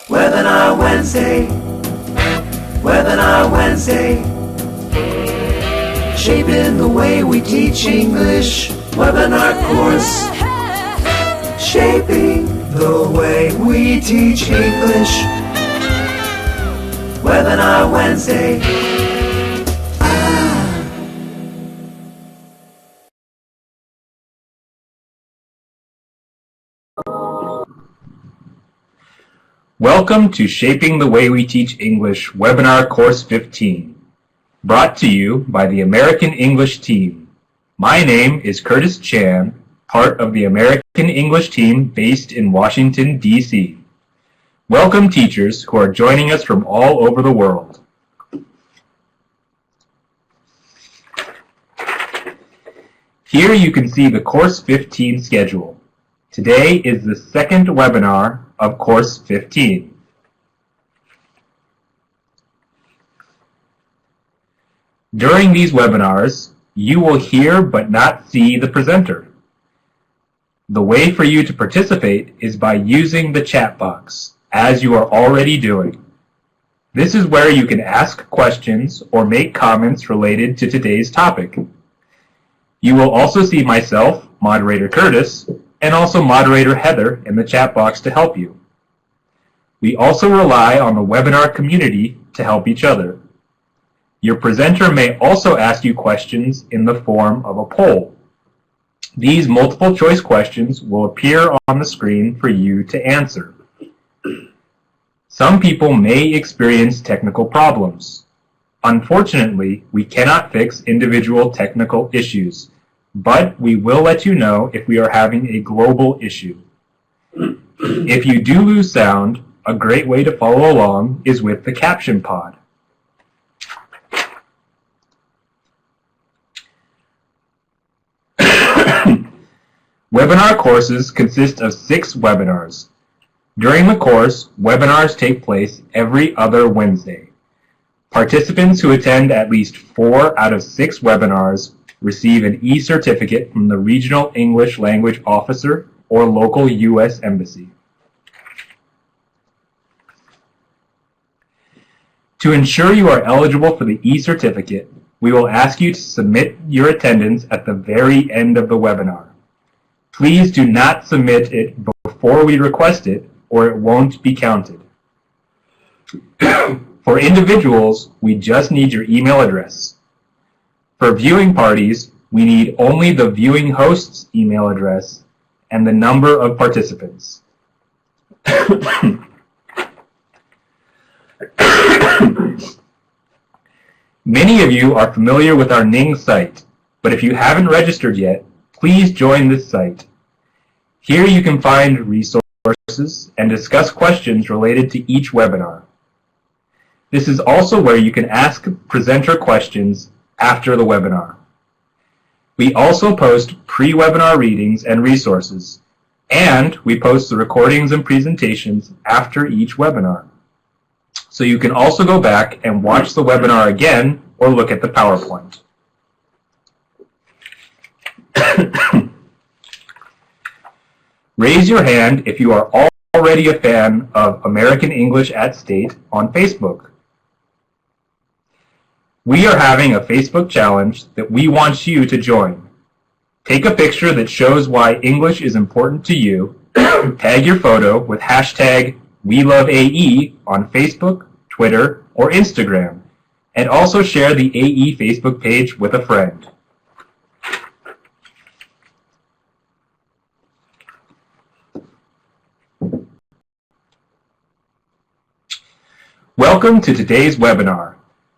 Webinar Wednesday, Webinar Wednesday, shaping the way we teach English. Webinar course, shaping the way we teach English. Webinar Wednesday. Welcome to Shaping the Way We Teach English Webinar Course 15, brought to you by the American English team. My name is Curtis Chan, part of the American English team based in Washington, D.C. Welcome teachers who are joining us from all over the world. Here you can see the Course 15 schedule. Today is the second webinar of Course 15. During these webinars, you will hear but not see the presenter. The way for you to participate is by using the chat box, as you are already doing. This is where you can ask questions or make comments related to today's topic. You will also see myself, Moderator Curtis, and also Moderator Heather in the chat box to help you. We also rely on the webinar community to help each other. Your presenter may also ask you questions in the form of a poll. These multiple choice questions will appear on the screen for you to answer. Some people may experience technical problems. Unfortunately, we cannot fix individual technical issues, but we will let you know if we are having a global issue. If you do lose sound, a great way to follow along is with the caption pod. Webinar courses consist of 6 webinars. During the course, webinars take place every other Wednesday. Participants who attend at least 4 out of 6 webinars receive an e-certificate from the Regional English Language Officer or local U.S. Embassy. To ensure you are eligible for the e-certificate, we will ask you to submit your attendance at the very end of the webinar. Please do not submit it before we request it, or it won't be counted. For individuals, we just need your email address. For viewing parties, we need only the viewing host's email address and the number of participants. Many of you are familiar with our Ning site, but if you haven't registered yet, please join this site. Here you can find resources and discuss questions related to each webinar. This is also where you can ask presenter questions after the webinar. We also post pre-webinar readings and resources, and we post the recordings and presentations after each webinar. So you can also go back and watch the webinar again or look at the PowerPoint. Raise your hand if you are already a fan of American English at State on Facebook. We are having a Facebook challenge that we want you to join. Take a picture that shows why English is important to you, tag your photo with hashtag WeLoveAE on Facebook, Twitter, or Instagram, and also share the AE Facebook page with a friend. Welcome to today's webinar,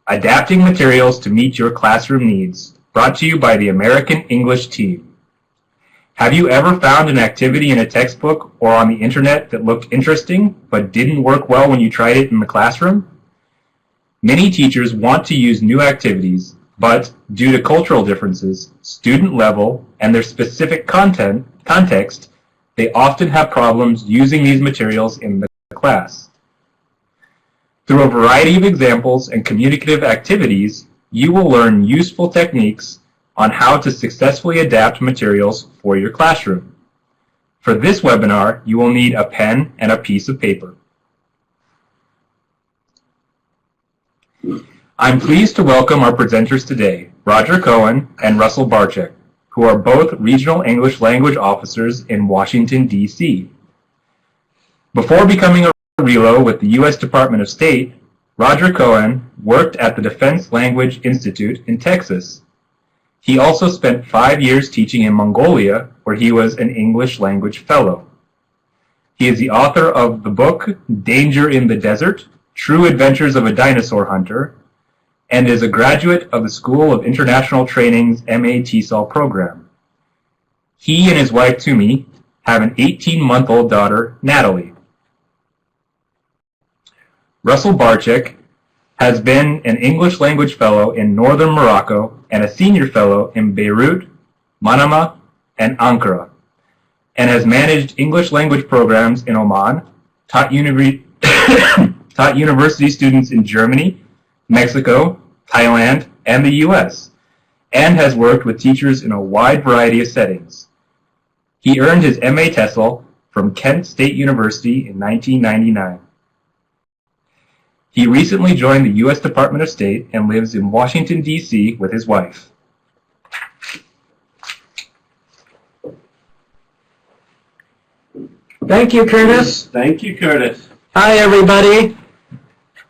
Adapting Materials to Meet Your Classroom Needs, brought to you by the American English team. Have you ever found an activity in a textbook or on the internet that looked interesting but didn't work well when you tried it in the classroom? Many teachers want to use new activities, but due to cultural differences, student level, and their specific context, they often have problems using these materials in the class. Through a variety of examples and communicative activities, you will learn useful techniques on how to successfully adapt materials for your classroom. For this webinar, you will need a pen and a piece of paper. I'm pleased to welcome our presenters today, Roger Cohen and Russell Barczyk, who are both Regional English Language Officers in Washington, D.C. Before becoming a Relo with the U.S. Department of State, Roger Cohen worked at the Defense Language Institute in Texas. He also spent 5 years teaching in Mongolia, where he was an English language fellow. He is the author of the book Danger in the Desert, True Adventures of a Dinosaur Hunter, and is a graduate of the School of International Training's MA TESOL program. He and his wife, Tumi, have an 18-month-old daughter, Natalie. Russell Barczyk has been an English language fellow in northern Morocco and a senior fellow in Beirut, Manama, and Ankara, and has managed English language programs in Oman, taught university students in Germany, Mexico, Thailand, and the U.S., and has worked with teachers in a wide variety of settings. He earned his MA TESOL from Kent State University in 1999. He recently joined the U.S. Department of State and lives in Washington, D.C. with his wife. Thank you, Curtis. Thank you, Curtis. Hi, everybody.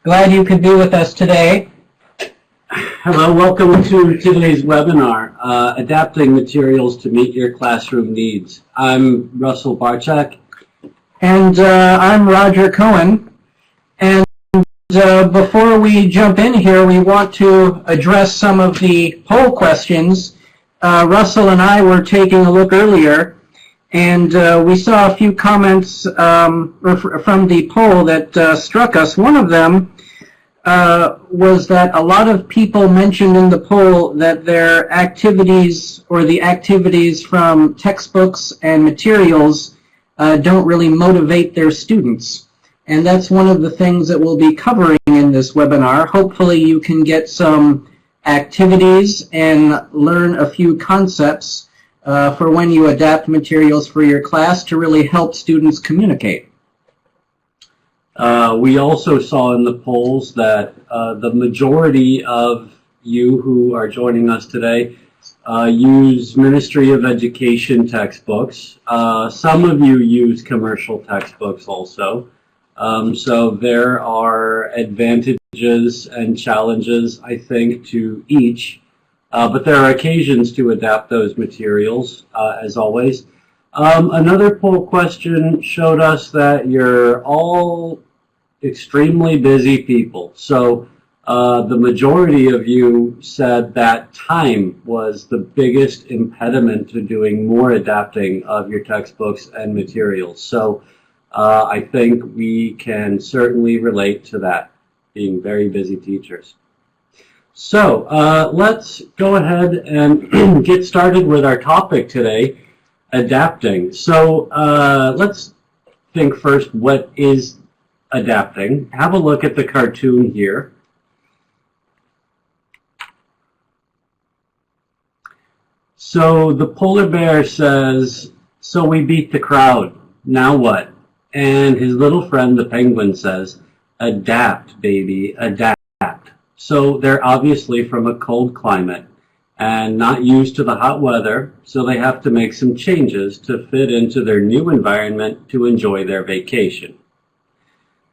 Glad you could be with us today. Hello, welcome to today's webinar, Adapting Materials to Meet Your Classroom Needs. I'm Russell Barczyk. And I'm Roger Cohen. And before we jump in here, we want to address some of the poll questions. Russell and I were taking a look earlier, and we saw a few comments from the poll that struck us. One of them was that a lot of people mentioned in the poll that their activities or the activities from textbooks and materials don't really motivate their students. And that's one of the things that we'll be covering in this webinar. Hopefully you can get some activities and learn a few concepts for when you adapt materials for your class to really help students communicate. We also saw in the polls that the majority of you who are joining us today use Ministry of Education textbooks. Some of you use commercial textbooks also. So there are advantages and challenges, I think, to each. But there are occasions to adapt those materials, as always. Another poll question showed us that you're all extremely busy people. So the majority of you said that time was the biggest impediment to doing more adapting of your textbooks and materials. So I think we can certainly relate to that, being very busy teachers. So let's go ahead and get started with our topic today, adapting. So let's think first, what is adapting? Have a look at the cartoon here. So the polar bear says, "So we beat the crowd, now what?" And his little friend, the penguin, says, "Adapt, baby, adapt." So they're obviously from a cold climate and not used to the hot weather, so they have to make some changes to fit into their new environment to enjoy their vacation.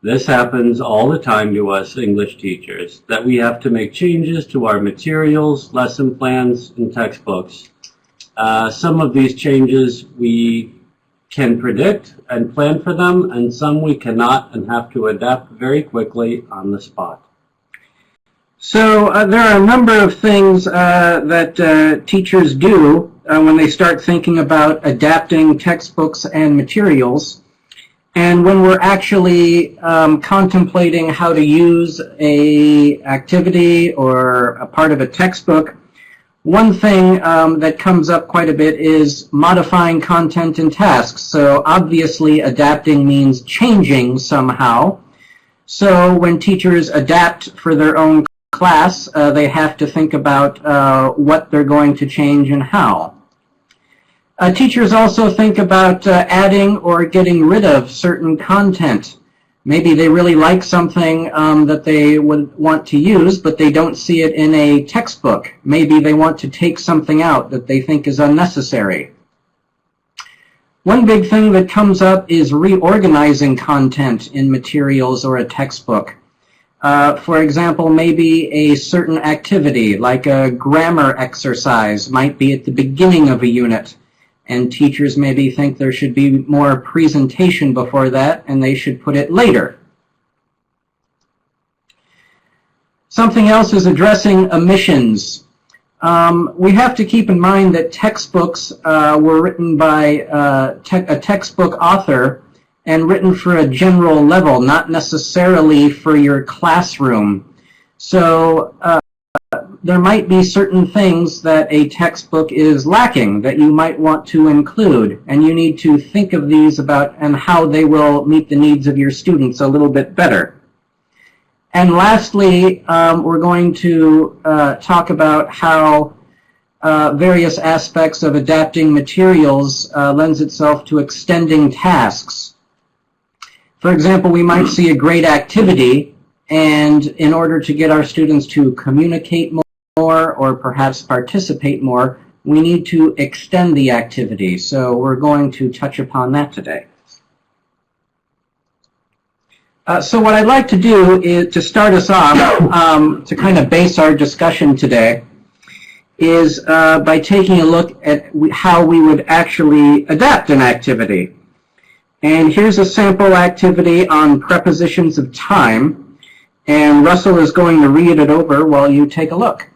This happens all the time to us English teachers, that we have to make changes to our materials, lesson plans, and textbooks. Some of these changes we can predict and plan for them, and some we cannot and have to adapt very quickly on the spot. So there are a number of things that teachers do when they start thinking about adapting textbooks and materials. And when we're actually contemplating how to use an activity or a part of a textbook, one thing that comes up quite a bit is modifying content and tasks. So obviously adapting means changing somehow. So when teachers adapt for their own class, they have to think about what they're going to change and how. Teachers also think about adding or getting rid of certain content. Maybe they really like something that they would want to use, but they don't see it in a textbook. Maybe they want to take something out that they think is unnecessary. One big thing that comes up is reorganizing content in materials or a textbook. For example, maybe a certain activity, like a grammar exercise, might be at the beginning of a unit, and teachers maybe think there should be more presentation before that, and they should put it later. Something else is addressing omissions. We have to keep in mind that textbooks were written by a textbook author and written for a general level, not necessarily for your classroom. So there might be certain things that a textbook is lacking that you might want to include, and you need to think of these about and how they will meet the needs of your students a little bit better. And lastly, we're going to talk about how various aspects of adapting materials lends itself to extending tasks. For example, we might see a great activity, and in order to get our students to communicate more or perhaps participate more, we need to extend the activity. So we're going to touch upon that today. So what I'd like to do is to start us off, to kind of base our discussion today, is by taking a look at how we would actually adapt an activity. And here's a sample activity on prepositions of time, and Russell is going to read it over while you take a look.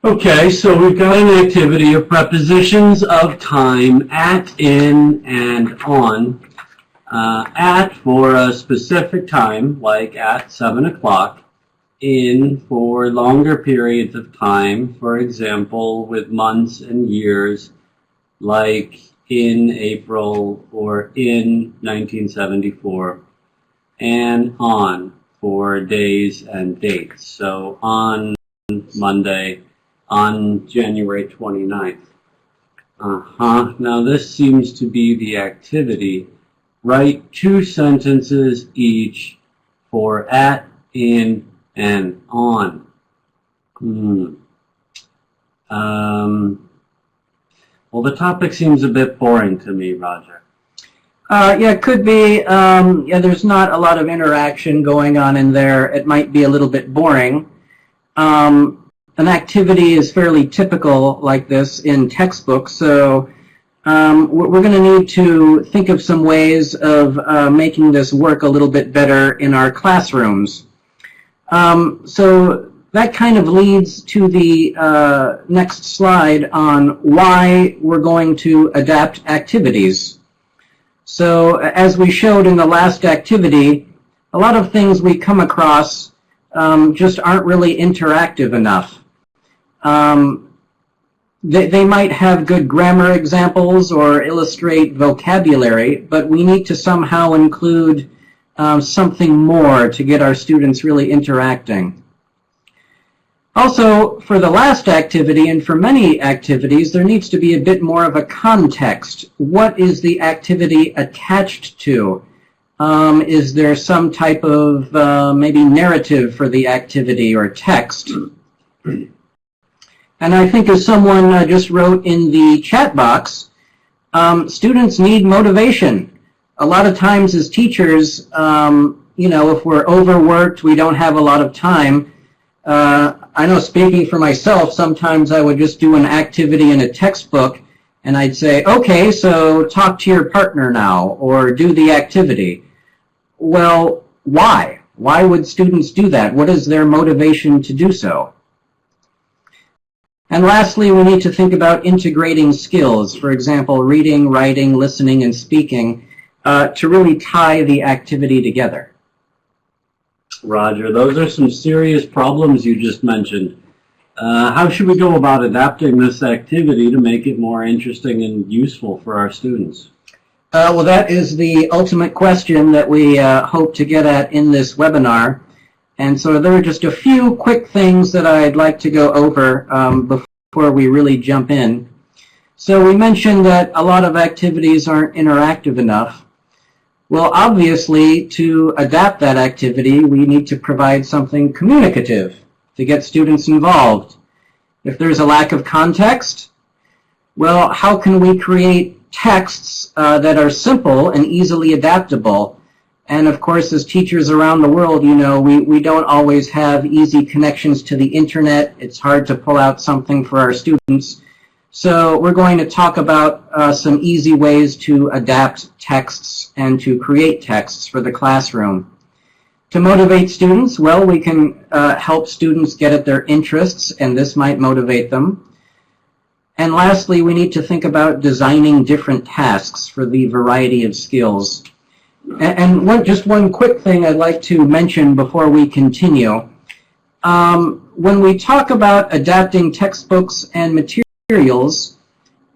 Okay, so we've got an activity of prepositions of time: at, in, and on. At for a specific time, like at 7 o'clock. In for longer periods of time, for example, with months and years, like in April or in 1974. And on for days and dates. So on Monday, on January 29th. Now this seems to be the activity. Write 2 sentences each for at, in, and on. Well, the topic seems a bit boring to me, Roger. Yeah, it could be. Yeah, there's not a lot of interaction going on in there. It might be a little bit boring. An activity is fairly typical like this in textbooks, so we're going to need to think of some ways of making this work a little bit better in our classrooms. So that kind of leads to the next slide on why we're going to adapt activities. So as we showed in the last activity, a lot of things we come across just aren't really interactive enough. They might have good grammar examples or illustrate vocabulary, but we need to somehow include something more to get our students really interacting. Also, for the last activity and for many activities, there needs to be a bit more of a context. What is the activity attached to? Is there some type of maybe narrative for the activity or text? And I think as someone just wrote in the chat box, students need motivation. A lot of times as teachers, you know, if we're overworked, we don't have a lot of time. I know, speaking for myself, sometimes I would just do an activity in a textbook and I'd say, okay, so talk to your partner now or do the activity. Well, why? Why would students do that? What is their motivation to do so? And lastly, we need to think about integrating skills, for example, reading, writing, listening, and speaking, to really tie the activity together. Roger, those are some serious problems you just mentioned. How should we go about adapting this activity to make it more interesting and useful for our students? Well, that is the ultimate question that we hope to get at in this webinar. And so there are just a few quick things that I'd like to go over before we really jump in. So we mentioned that a lot of activities aren't interactive enough. Well, obviously, to adapt that activity, we need to provide something communicative to get students involved. If there's a lack of context, well, how can we create texts that are simple and easily adaptable? And of course, as teachers around the world, you know, we don't always have easy connections to the internet. It's hard to pull out something for our students. So we're going to talk about some easy ways to adapt texts and to create texts for the classroom. To motivate students, well, we can help students get at their interests, and this might motivate them. And lastly, we need to think about designing different tasks for the variety of skills. And just one quick thing I'd like to mention before we continue. When we talk about adapting textbooks and materials,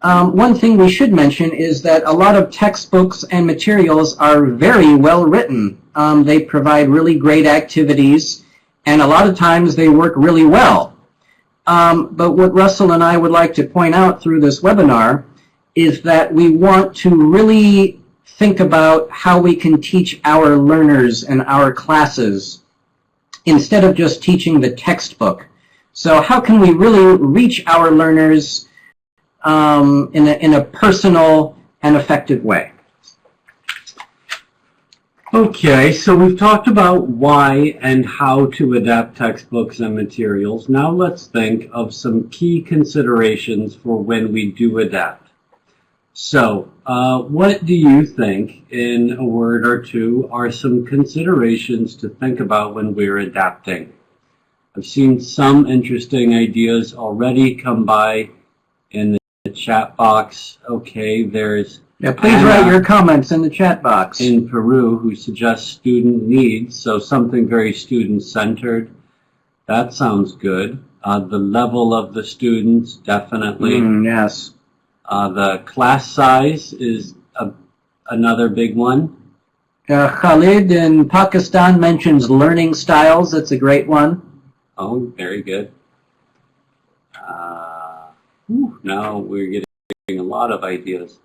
one thing we should mention is that a lot of textbooks and materials are very well written. They provide really great activities, and a lot of times they work really well. But what Russell and I would like to point out through this webinar is that we want to really think about how we can teach our learners and our classes instead of just teaching the textbook. So how can we really reach our learners in a personal and effective way? Okay, so we've talked about why and how to adapt textbooks and materials. Now let's think of some key considerations for when we do adapt. So, what do you think, in a word or two, are some considerations to think about when we're adapting? I've seen some interesting ideas already come by in the chat box. Okay, there's Please Anna write your comments in the chat box. in Peru who suggests student needs, so something very student-centered. That sounds good. The level of the students, definitely. Yes. The class size is another big one. Khalid in Pakistan mentions learning styles. That's a great one. Oh, very good. Now we're getting a lot of ideas.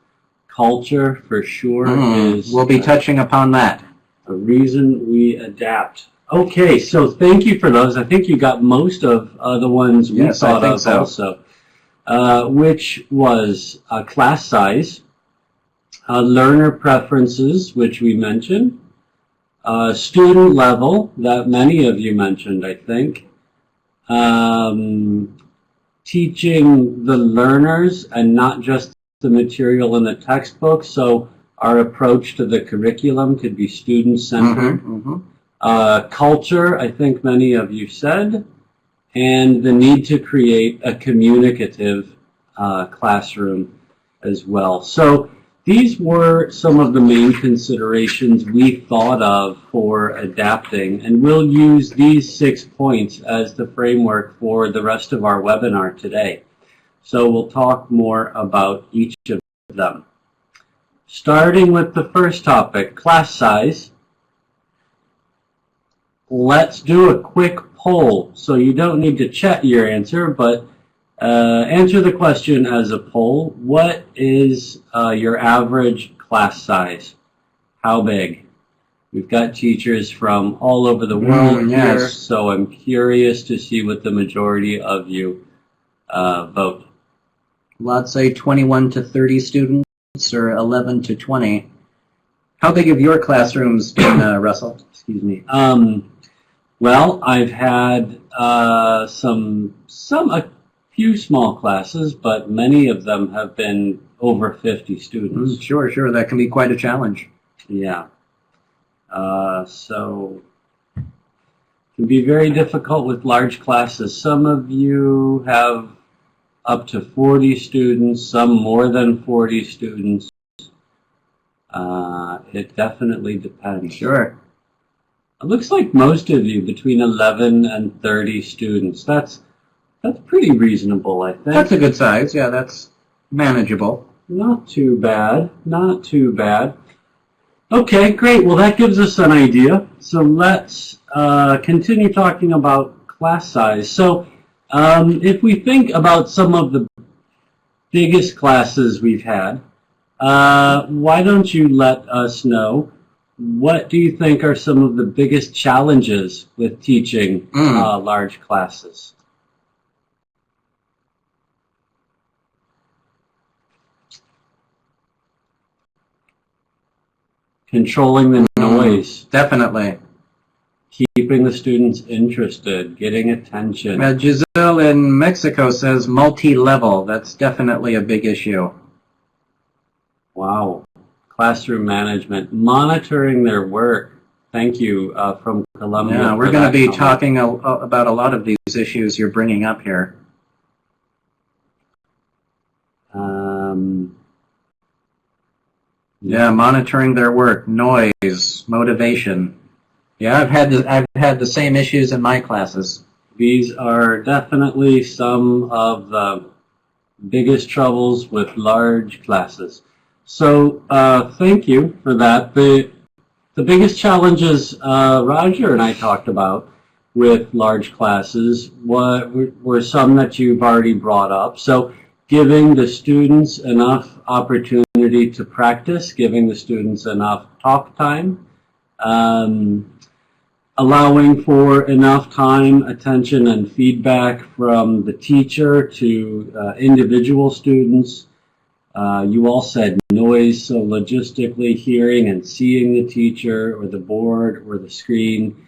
Culture, for sure, is... We'll be touching upon that. A reason we adapt. Okay, so thank you for those. I think you got most of the ones we thought of also. Which was class size, learner preferences, which we mentioned, student level, that many of you mentioned, I think, teaching the learners and not just the material in the textbook, so our approach to the curriculum could be student-centered. Culture, I think many of you said, and the need to create a communicative classroom as well. So these were some of the main considerations we thought of for adapting, and we'll use these 6 points as the framework for the rest of our webinar today. So we'll talk more about each of them. Starting with the first topic, class size. Let's do a quick poll. So you don't need to chat your answer, but answer the question as a poll. What is your average class size? How big? We've got teachers from all over the world here, so I'm curious to see what the majority of you vote. Let's say 21 to 30 students or 11 to 20. How big have your classrooms been, Russell? Excuse me. Well, I've had a few small classes, but many of them have been over 50 students. Sure. That can be quite a challenge. Yeah. So it can be very difficult with large classes. Some of you have up to 40 students, some more than 40 students. It definitely depends. Sure. It looks like most of you between 11 and 30 students. That's pretty reasonable, I think. That's a good size. Yeah, that's manageable. Not too bad. Not too bad. Okay, great. Well, that gives us an idea. So let's continue talking about class size. So if we think about some of the biggest classes we've had, why don't you let us know what do you think are some of the biggest challenges with teaching large classes? Controlling the noise. Definitely. Keeping the students interested, getting attention. Giselle in Mexico says multi-level. That's definitely a big issue. Wow. Classroom management, monitoring their work. Thank you from Columbia. Yeah, we're going to be talking about a lot of these issues you're bringing up here. Yeah, monitoring their work, noise, motivation. Yeah, I've had the same issues in my classes. These are definitely some of the biggest troubles with large classes. So thank you for that. The biggest challenges Roger and I talked about with large classes were some that you've already brought up. So giving the students enough opportunity to practice, giving the students enough talk time, allowing for enough time, attention, and feedback from the teacher to individual students. You all said noise, so logistically hearing and seeing the teacher or the board or the screen,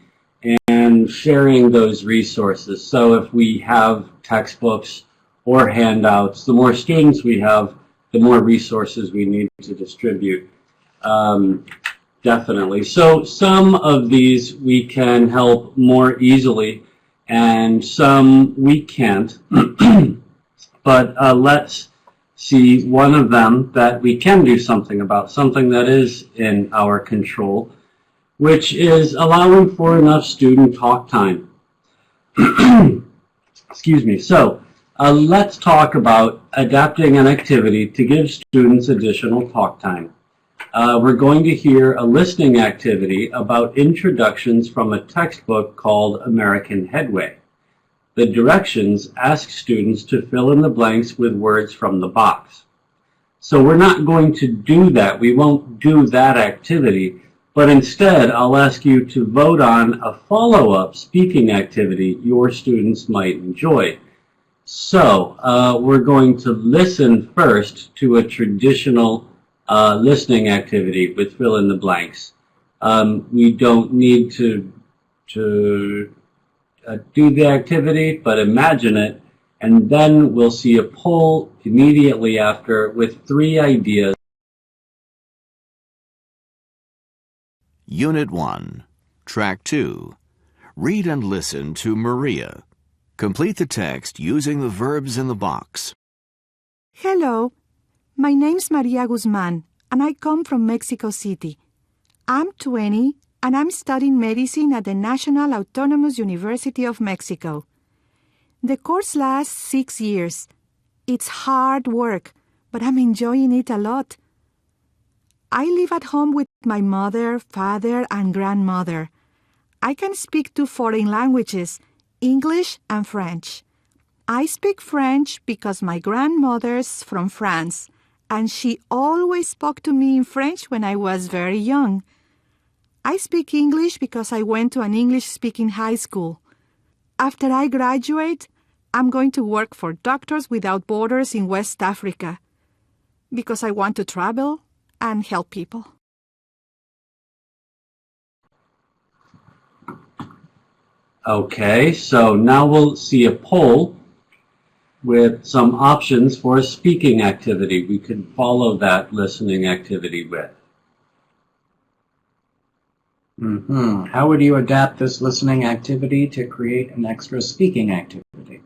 and sharing those resources. So if we have textbooks or handouts, the more students we have, the more resources we need to distribute. Definitely. So some of these we can help more easily, and some we can't. But let's see one of them that we can do something about, something that is in our control, which is allowing for enough student talk time. Excuse me. So let's talk about adapting an activity to give students additional talk time. We're going to hear a listening activity about introductions from a textbook called American Headway. The directions ask students to fill in the blanks with words from the box. So we're not going to do that. We won't do that activity, but instead I'll ask you to vote on a follow-up speaking activity your students might enjoy. So we're going to listen first to a traditional listening activity with fill in the blanks. We don't need to do the activity, but imagine it, and then we'll see a poll immediately after with 3 ideas. Unit 1, Track 2. Read and listen to Maria. Complete the text using the verbs in the box. Hello, my name's Maria Guzman, and I come from Mexico City. I'm 20, and I'm studying medicine at the National Autonomous University of Mexico. The course lasts 6 years. It's hard work, but I'm enjoying it a lot. I live at home with my mother, father, and grandmother. I can speak 2 foreign languages, English and French. I speak French because my grandmother's from France, and she always spoke to me in French when I was very young. I speak English because I went to an English-speaking high school. After I graduate, I'm going to work for Doctors Without Borders in West Africa because I want to travel and help people. Okay, so now we'll see a poll with some options for a speaking activity we could follow that listening activity with. How would you adapt this listening activity to create an extra speaking activity?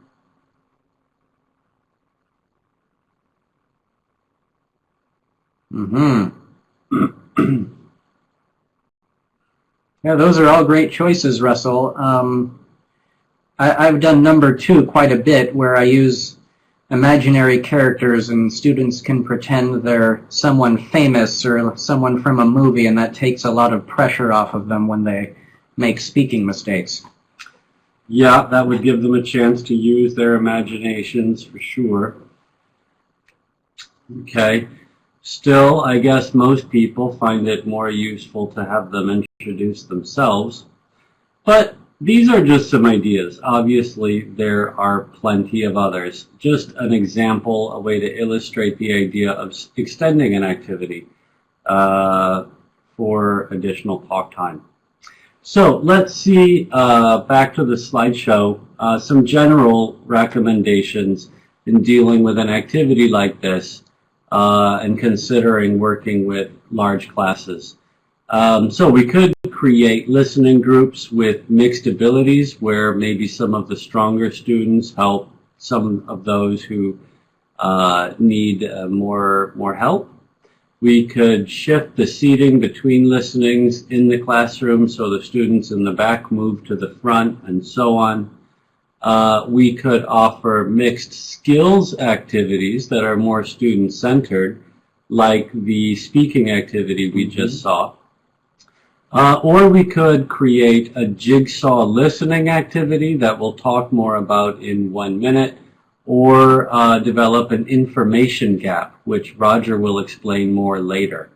Yeah, those are all great choices, Russell. I've done number 2 quite a bit, where I use imaginary characters and students can pretend they're someone famous or someone from a movie, and that takes a lot of pressure off of them when they make speaking mistakes. Yeah, that would give them a chance to use their imaginations for sure. Okay, Still, I guess most people find it more useful to have them introduce themselves. But these are just some ideas. Obviously, there are plenty of others. Just an example, a way to illustrate the idea of extending an activity for additional talk time. So let's see, back to the slideshow, some general recommendations in dealing with an activity like this and considering working with large classes. So we could create listening groups with mixed abilities where maybe some of the stronger students help some of those who need more help. We could shift the seating between listenings in the classroom so the students in the back move to the front and so on. We could offer mixed skills activities that are more student-centered, like the speaking activity we just saw. Or we could create a jigsaw listening activity that we'll talk more about in 1 minute, or develop an information gap, which Roger will explain more later.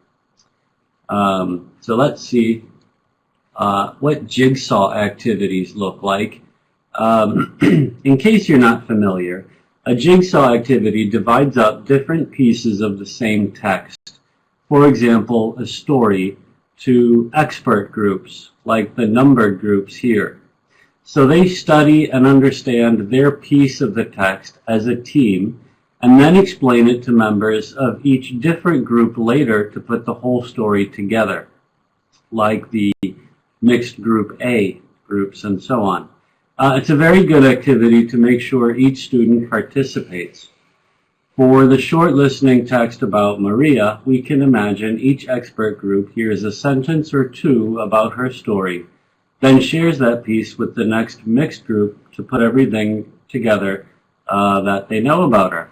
So let's see what jigsaw activities look like. In case you're not familiar, a jigsaw activity divides up different pieces of the same text. For example, a story to expert groups, like the numbered groups here. So they study and understand their piece of the text as a team, and then explain it to members of each different group later to put the whole story together, like the mixed group A groups and so on. It's a very good activity to make sure each student participates. For the short listening text about Maria, we can imagine each expert group hears a sentence or two about her story, then shares that piece with the next mixed group to put everything together that they know about her.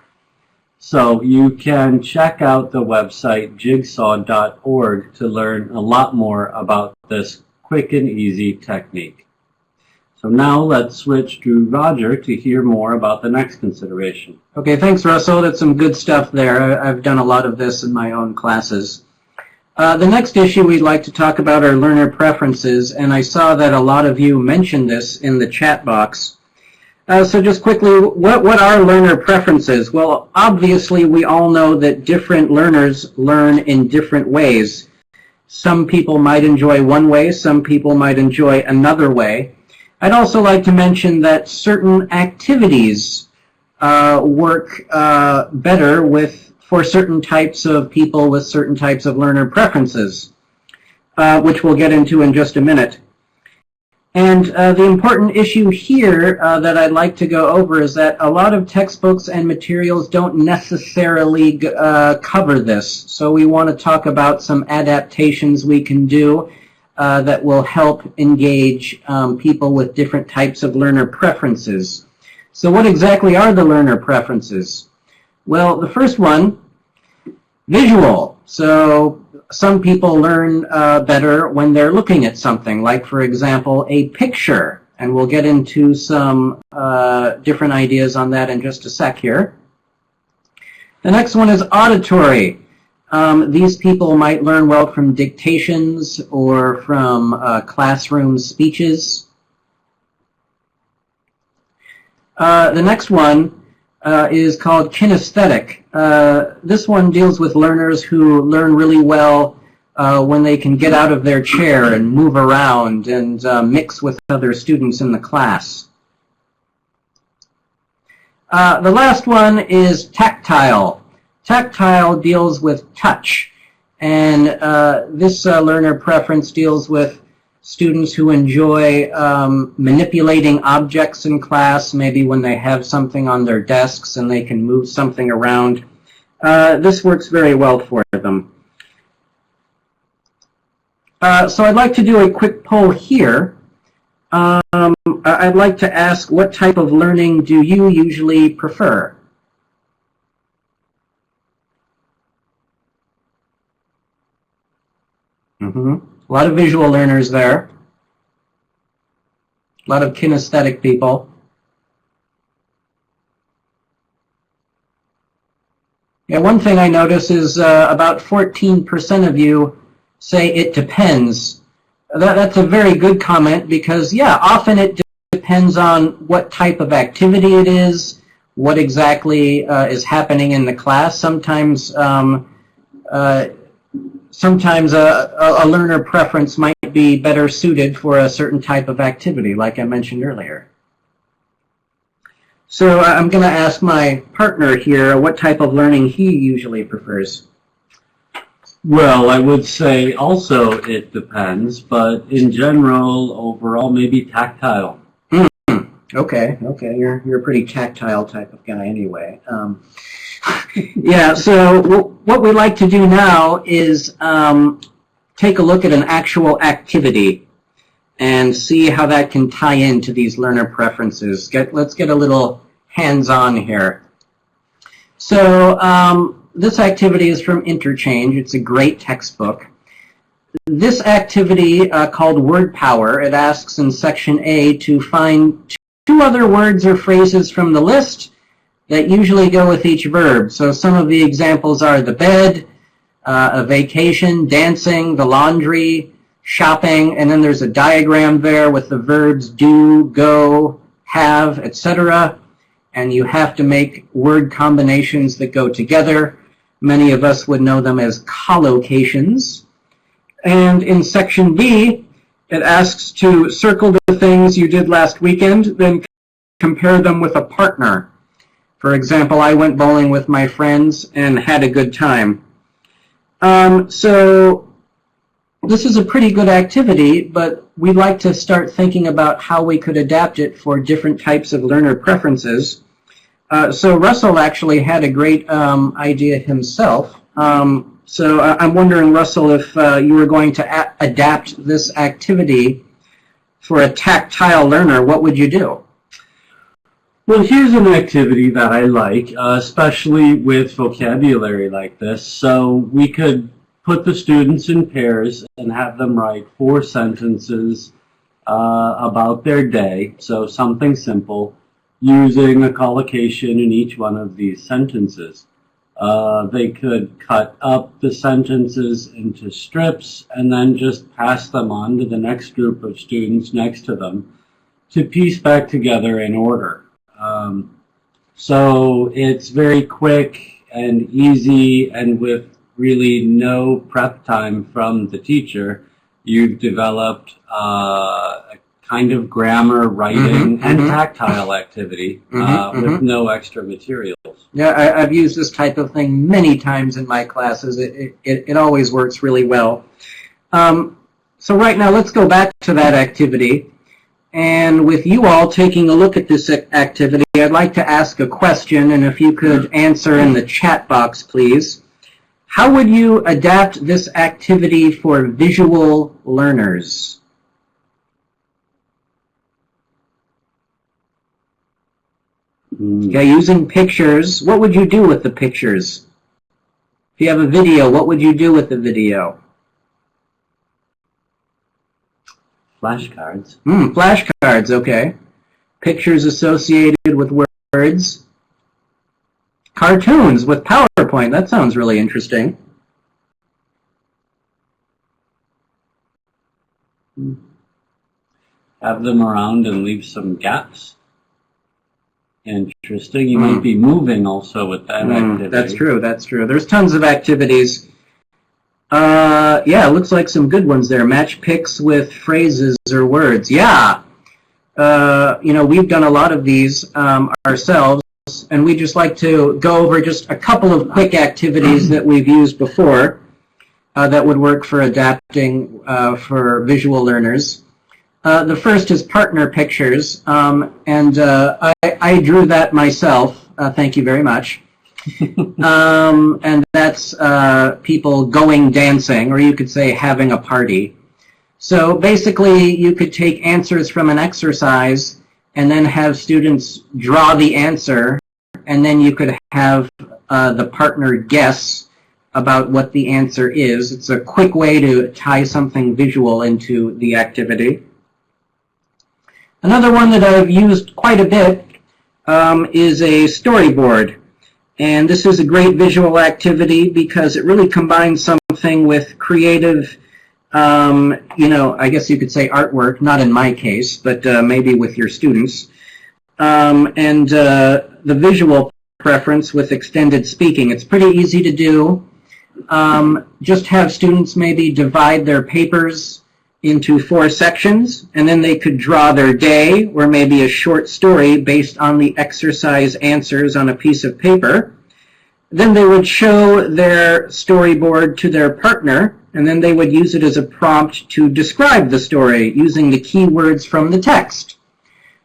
So you can check out the website jigsaw.org to learn a lot more about this quick and easy technique. So now let's switch to Roger to hear more about the next consideration. Okay, thanks, Russell. That's some good stuff there. I've done a lot of this in my own classes. The next issue we'd like to talk about are learner preferences, and I saw that a lot of you mentioned this in the chat box. So just quickly, what are learner preferences? Well, obviously we all know that different learners learn in different ways. Some people might enjoy one way, some people might enjoy another way. I'd also like to mention that certain activities work better for certain types of people with certain types of learner preferences, which we'll get into in just a minute. And the important issue here that I'd like to go over is that a lot of textbooks and materials don't necessarily cover this. So we want to talk about some adaptations we can do that will help engage people with different types of learner preferences. So what exactly are the learner preferences? Well, the first one, visual. So some people learn better when they're looking at something, like, for example, a picture. And we'll get into some different ideas on that in just a sec here. The next one is auditory. These people might learn well from dictations or from classroom speeches. The next one is called kinesthetic. This one deals with learners who learn really well when they can get out of their chair and move around and mix with other students in the class. The last one is tactile. Tactile deals with touch, and this learner preference deals with students who enjoy manipulating objects in class, maybe when they have something on their desks and they can move something around. This works very well for them. So I'd like to do a quick poll here. I'd like to ask, what type of learning do you usually prefer? A lot of visual learners there. A lot of kinesthetic people. Yeah, one thing I notice is about 14% of you say it depends. That's a very good comment because, yeah, often it depends on what type of activity it is, what exactly is happening in the class. Sometimes a learner preference might be better suited for a certain type of activity, like I mentioned earlier. So I'm going to ask my partner here what type of learning he usually prefers. Well, I would say also it depends, but in general, overall, maybe tactile. Okay, you're a pretty tactile type of guy anyway. Yeah, so what we'd like to do now is take a look at an actual activity and see how that can tie into these learner preferences. Let's get a little hands-on here. So this activity is from Interchange. It's a great textbook. This activity called Word Power, it asks in section A to find two other words or phrases from the list that usually go with each verb. So some of the examples are the bed, a vacation, dancing, the laundry, shopping, and then there's a diagram there with the verbs do, go, have, etc. And you have to make word combinations that go together. Many of us would know them as collocations. And in section B, it asks to circle the things you did last weekend, then compare them with a partner. For example, I went bowling with my friends and had a good time. So this is a pretty good activity, but we'd like to start thinking about how we could adapt it for different types of learner preferences. So Russell actually had a great idea himself. So I'm wondering, Russell, if you were going to adapt this activity for a tactile learner, what would you do? Well, here's an activity that I like, especially with vocabulary like this. So we could put the students in pairs and have them write 4 sentences about their day, so something simple, using a collocation in each one of these sentences. They could cut up the sentences into strips and then just pass them on to the next group of students next to them to piece back together in order. So it's very quick and easy, and with really no prep time from the teacher, you've developed a kind of grammar, writing, and tactile activity with no extra materials. Yeah, I've used this type of thing many times in my classes. It always works really well. So right now, let's go back to that activity. And with you all taking a look at this activity, I'd like to ask a question, and if you could answer in the chat box, please. How would you adapt this activity for visual learners? Okay, using pictures, what would you do with the pictures? If you have a video, what would you do with the video? Flashcards. Flashcards, okay. Pictures associated with words. Cartoons with PowerPoint, that sounds really interesting. Have them around and leave some gaps. Interesting. You might be moving also with that activity. That's true, that's true. There's tons of activities. Yeah, it looks like some good ones there. Match pics with phrases or words. Yeah. You know, we've done a lot of these ourselves, and we just like to go over just a couple of quick activities that we've used before that would work for adapting for visual learners. The first is partner pictures, and I drew that myself. Thank you very much. And that's people going dancing, or you could say having a party. So basically, you could take answers from an exercise and then have students draw the answer, and then you could have the partner guess about what the answer is. It's a quick way to tie something visual into the activity. Another one that I've used quite a bit is a storyboard. And this is a great visual activity because it really combines something with creative, I guess you could say artwork, not in my case, but maybe with your students. And the visual preference with extended speaking. It's pretty easy to do. Just have students maybe divide their papers into 4 sections, and then they could draw their day or maybe a short story based on the exercise answers on a piece of paper. Then they would show their storyboard to their partner, and then they would use it as a prompt to describe the story using the keywords from the text.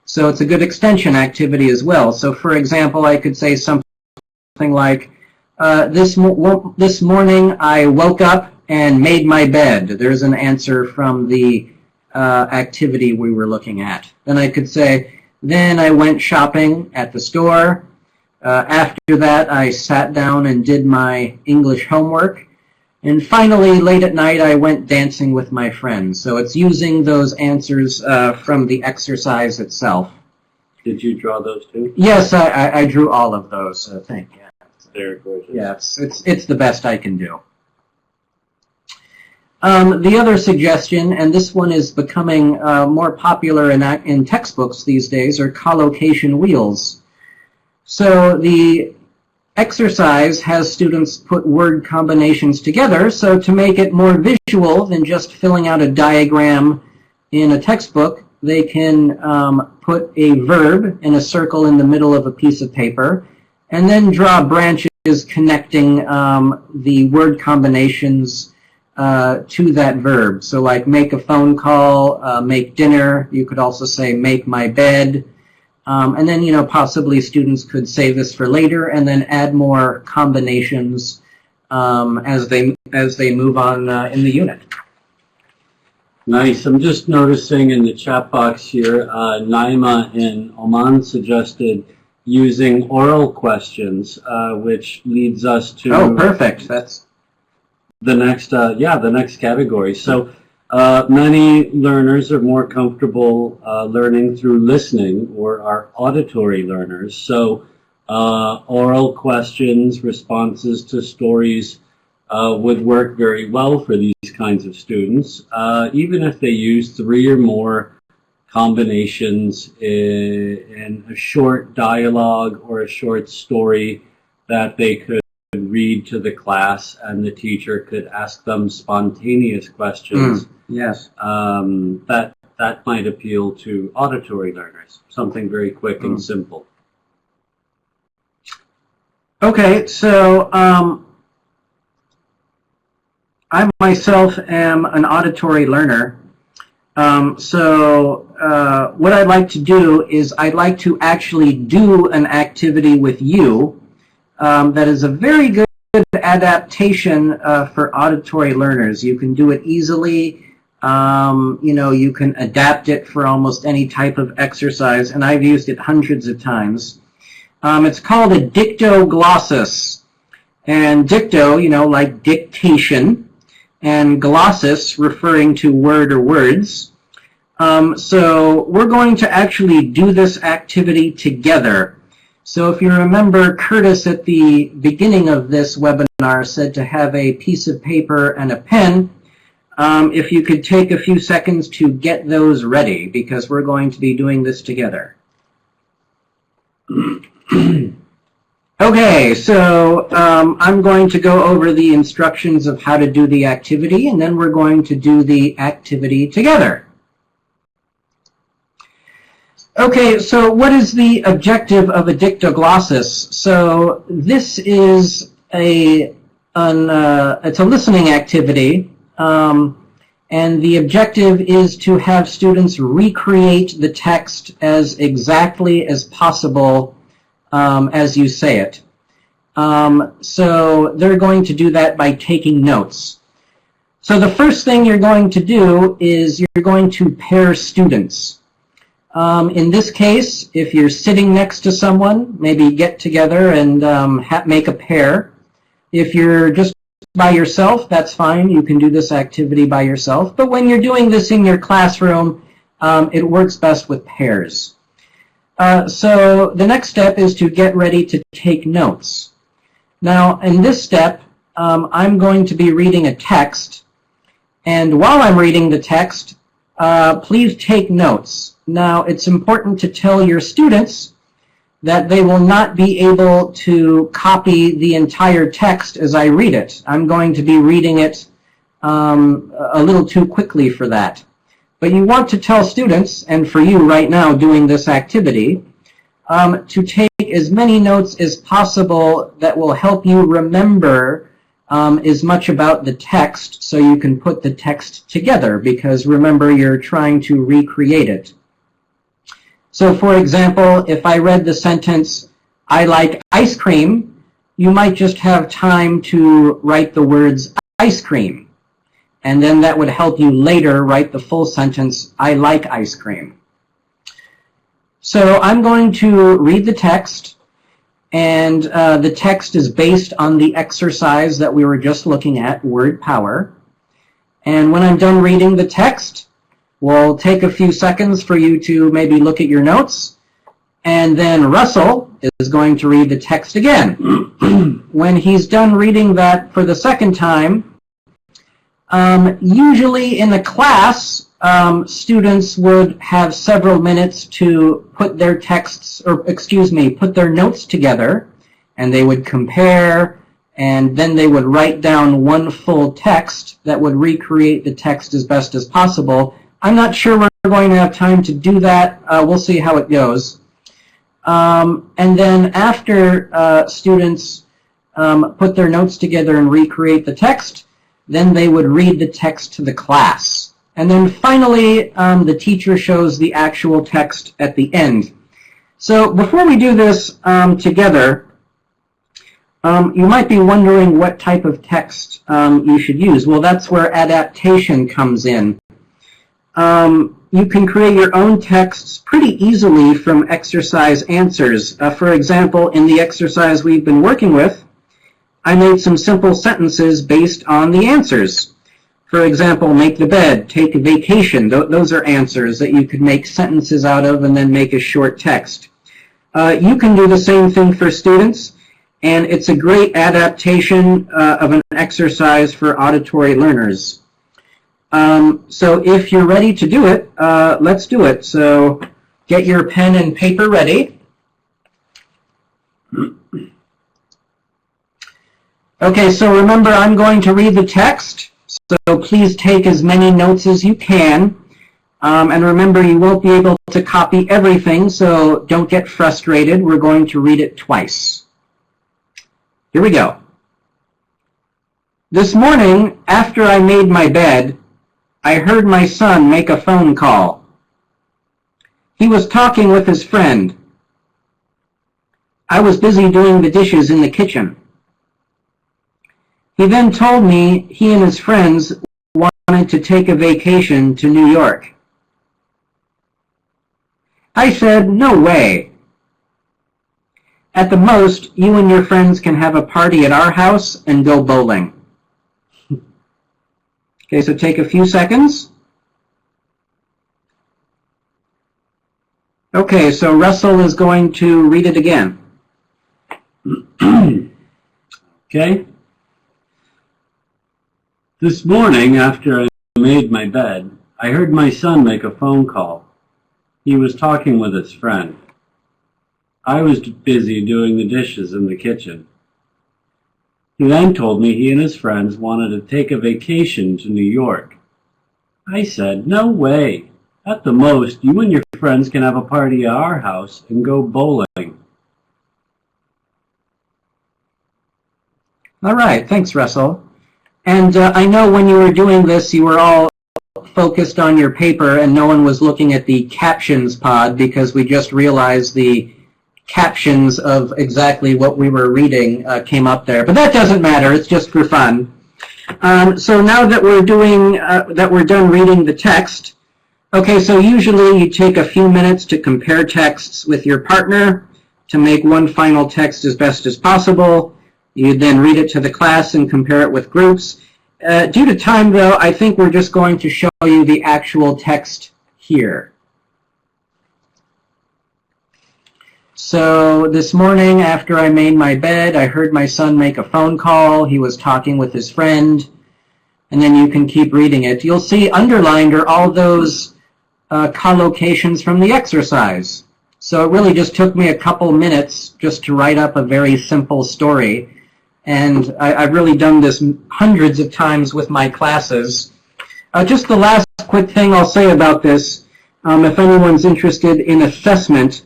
So it's a good extension activity as well. So for example, I could say something like, this morning I woke up and made my bed. There's an answer from the activity we were looking at. Then I could say, then I went shopping at the store. After that, I sat down and did my English homework. And finally, late at night, I went dancing with my friends. So it's using those answers from the exercise itself. Did you draw those too? Yes, I drew all of those, thank you. They're gorgeous. Yes, it's the best I can do. The other suggestion, and this one is becoming more popular in textbooks these days, are collocation wheels. So the exercise has students put word combinations together, so to make it more visual than just filling out a diagram in a textbook, they can put a verb in a circle in the middle of a piece of paper, and then draw branches connecting the word combinations to that verb. So like make a phone call, make dinner. You could also say make my bed. And then, possibly students could save this for later and then add more combinations as they move on in the unit. Nice. I'm just noticing in the chat box here, Naima in Oman suggested using oral questions, which leads us to perfect. That's the next category. So many learners are more comfortable learning through listening or are auditory learners. So oral questions, responses to stories would work very well for these kinds of students, even if they use 3 or more combinations in a short dialogue or a short story that they could read to the class, and the teacher could ask them spontaneous questions. Yes. That might appeal to auditory learners, something very quick and simple. Okay, so I myself am an auditory learner. What I'd like to do is I'd like to actually do an activity with you that is a very good adaptation for auditory learners. You can do it easily. You can adapt it for almost any type of exercise, and I've used it hundreds of times. It's called a dictoglossus. And dicto, like dictation, and glossus, referring to word or words. So we're going to actually do this activity together. So if you remember, Curtis at the beginning of this webinar said to have a piece of paper and a pen. If you could take a few seconds to get those ready, because we're going to be doing this together. Okay, so I'm going to go over the instructions of how to do the activity, and then we're going to do the activity together. Okay, so what is the objective of a dictoglossus? So this is it's a listening activity, and the objective is to have students recreate the text as exactly as possible as you say it. So they're going to do that by taking notes. So the first thing you're going to do is you're going to pair students. In this case, if you're sitting next to someone, maybe get together and make a pair. If you're just by yourself, that's fine. You can do this activity by yourself. But when you're doing this in your classroom, it works best with pairs. So the next step is to get ready to take notes. Now, in this step, I'm going to be reading a text, and while I'm reading the text, please take notes. Now, it's important to tell your students that they will not be able to copy the entire text as I read it. I'm going to be reading it a little too quickly for that. But you want to tell students, and for you right now doing this activity, to take as many notes as possible that will help you remember as much about the text so you can put the text together, because remember, you're trying to recreate it. So for example, if I read the sentence, "I like ice cream," you might just have time to write the words ice cream. And then that would help you later write the full sentence, "I like ice cream." So I'm going to read the text, and the text is based on the exercise that we were just looking at, word power. And when I'm done reading the text, we'll take a few seconds for you to maybe look at your notes, and then Russell is going to read the text again. When he's done reading that for the second time, usually in a class, students would have several minutes to put their texts, or excuse me, put their notes together, and they would compare, and then they would write down one full text that would recreate the text as best as possible. I'm not sure we're going to have time to do that. We'll see how it goes. And then after students put their notes together and recreate the text, then they would read the text to the class. And then finally, the teacher shows the actual text at the end. So before we do this together, you might be wondering what type of text you should use. Well, that's where adaptation comes in. You can create your own texts pretty easily from exercise answers. For example, in the exercise we've been working with, I made some simple sentences based on the answers. For example, make the bed, take a vacation. Those are answers that you could make sentences out of and then make a short text. You can do the same thing for students, and it's a great adaptation of an exercise for auditory learners. So if you're ready to do it, let's do it. So get your pen and paper ready. Okay, so remember, I'm going to read the text, so please take as many notes as you can. And remember, you won't be able to copy everything, so don't get frustrated. We're going to read it twice. Here we go. This morning, after I made my bed, I heard my son make a phone call. He was talking with his friend. I was busy doing the dishes in the kitchen. He then told me he and his friends wanted to take a vacation to New York. I said, no way. At the most, you and your friends can have a party at our house and go bowling. Okay, so take a few seconds. Okay, so Russell is going to read it again. Okay. This morning, after I made my bed, I heard my son make a phone call. He was talking with his friend. I was busy doing the dishes in the kitchen. He then told me he and his friends wanted to take a vacation to New York. I said, no way. At the most, you and your friends can have a party at our house and go bowling. All right, thanks, Russell. And I know when you were doing this, you were all focused on your paper and no one was looking at the captions pod because we just realized the captions of exactly what we were reading came up there. But that doesn't matter, it's just for fun. So now that we're done reading the text, okay, so usually you take a few minutes to compare texts with your partner to make one final text as best as possible. You then read it to the class and compare it with groups. Due to time, though, I think we're just going to show you the actual text here. So this morning after I made my bed, I heard my son make a phone call. He was talking with his friend. And then you can keep reading it. You'll see underlined are all those collocations from the exercise. So it really just took me a couple minutes just to write up a very simple story. And I've really done this hundreds of times with my classes. Just the last quick thing I'll say about this, if anyone's interested in assessment,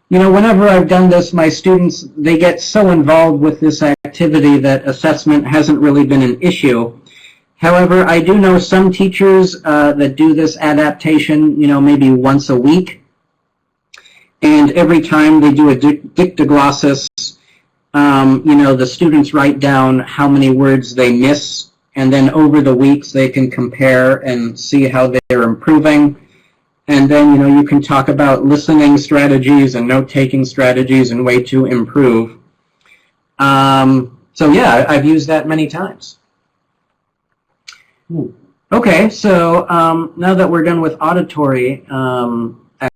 you know, whenever I've done this, my students, they get so involved with this activity that assessment hasn't really been an issue. However, I do know some teachers that do this adaptation, you know, maybe once a week. And every time they do a dictaglossus, you know, the students write down how many words they miss. And then over the weeks, they can compare and see how they're improving. And then, you know, you can talk about listening strategies and note-taking strategies and way to improve. So, yeah, I've used that many times. Okay, so now that we're done with auditory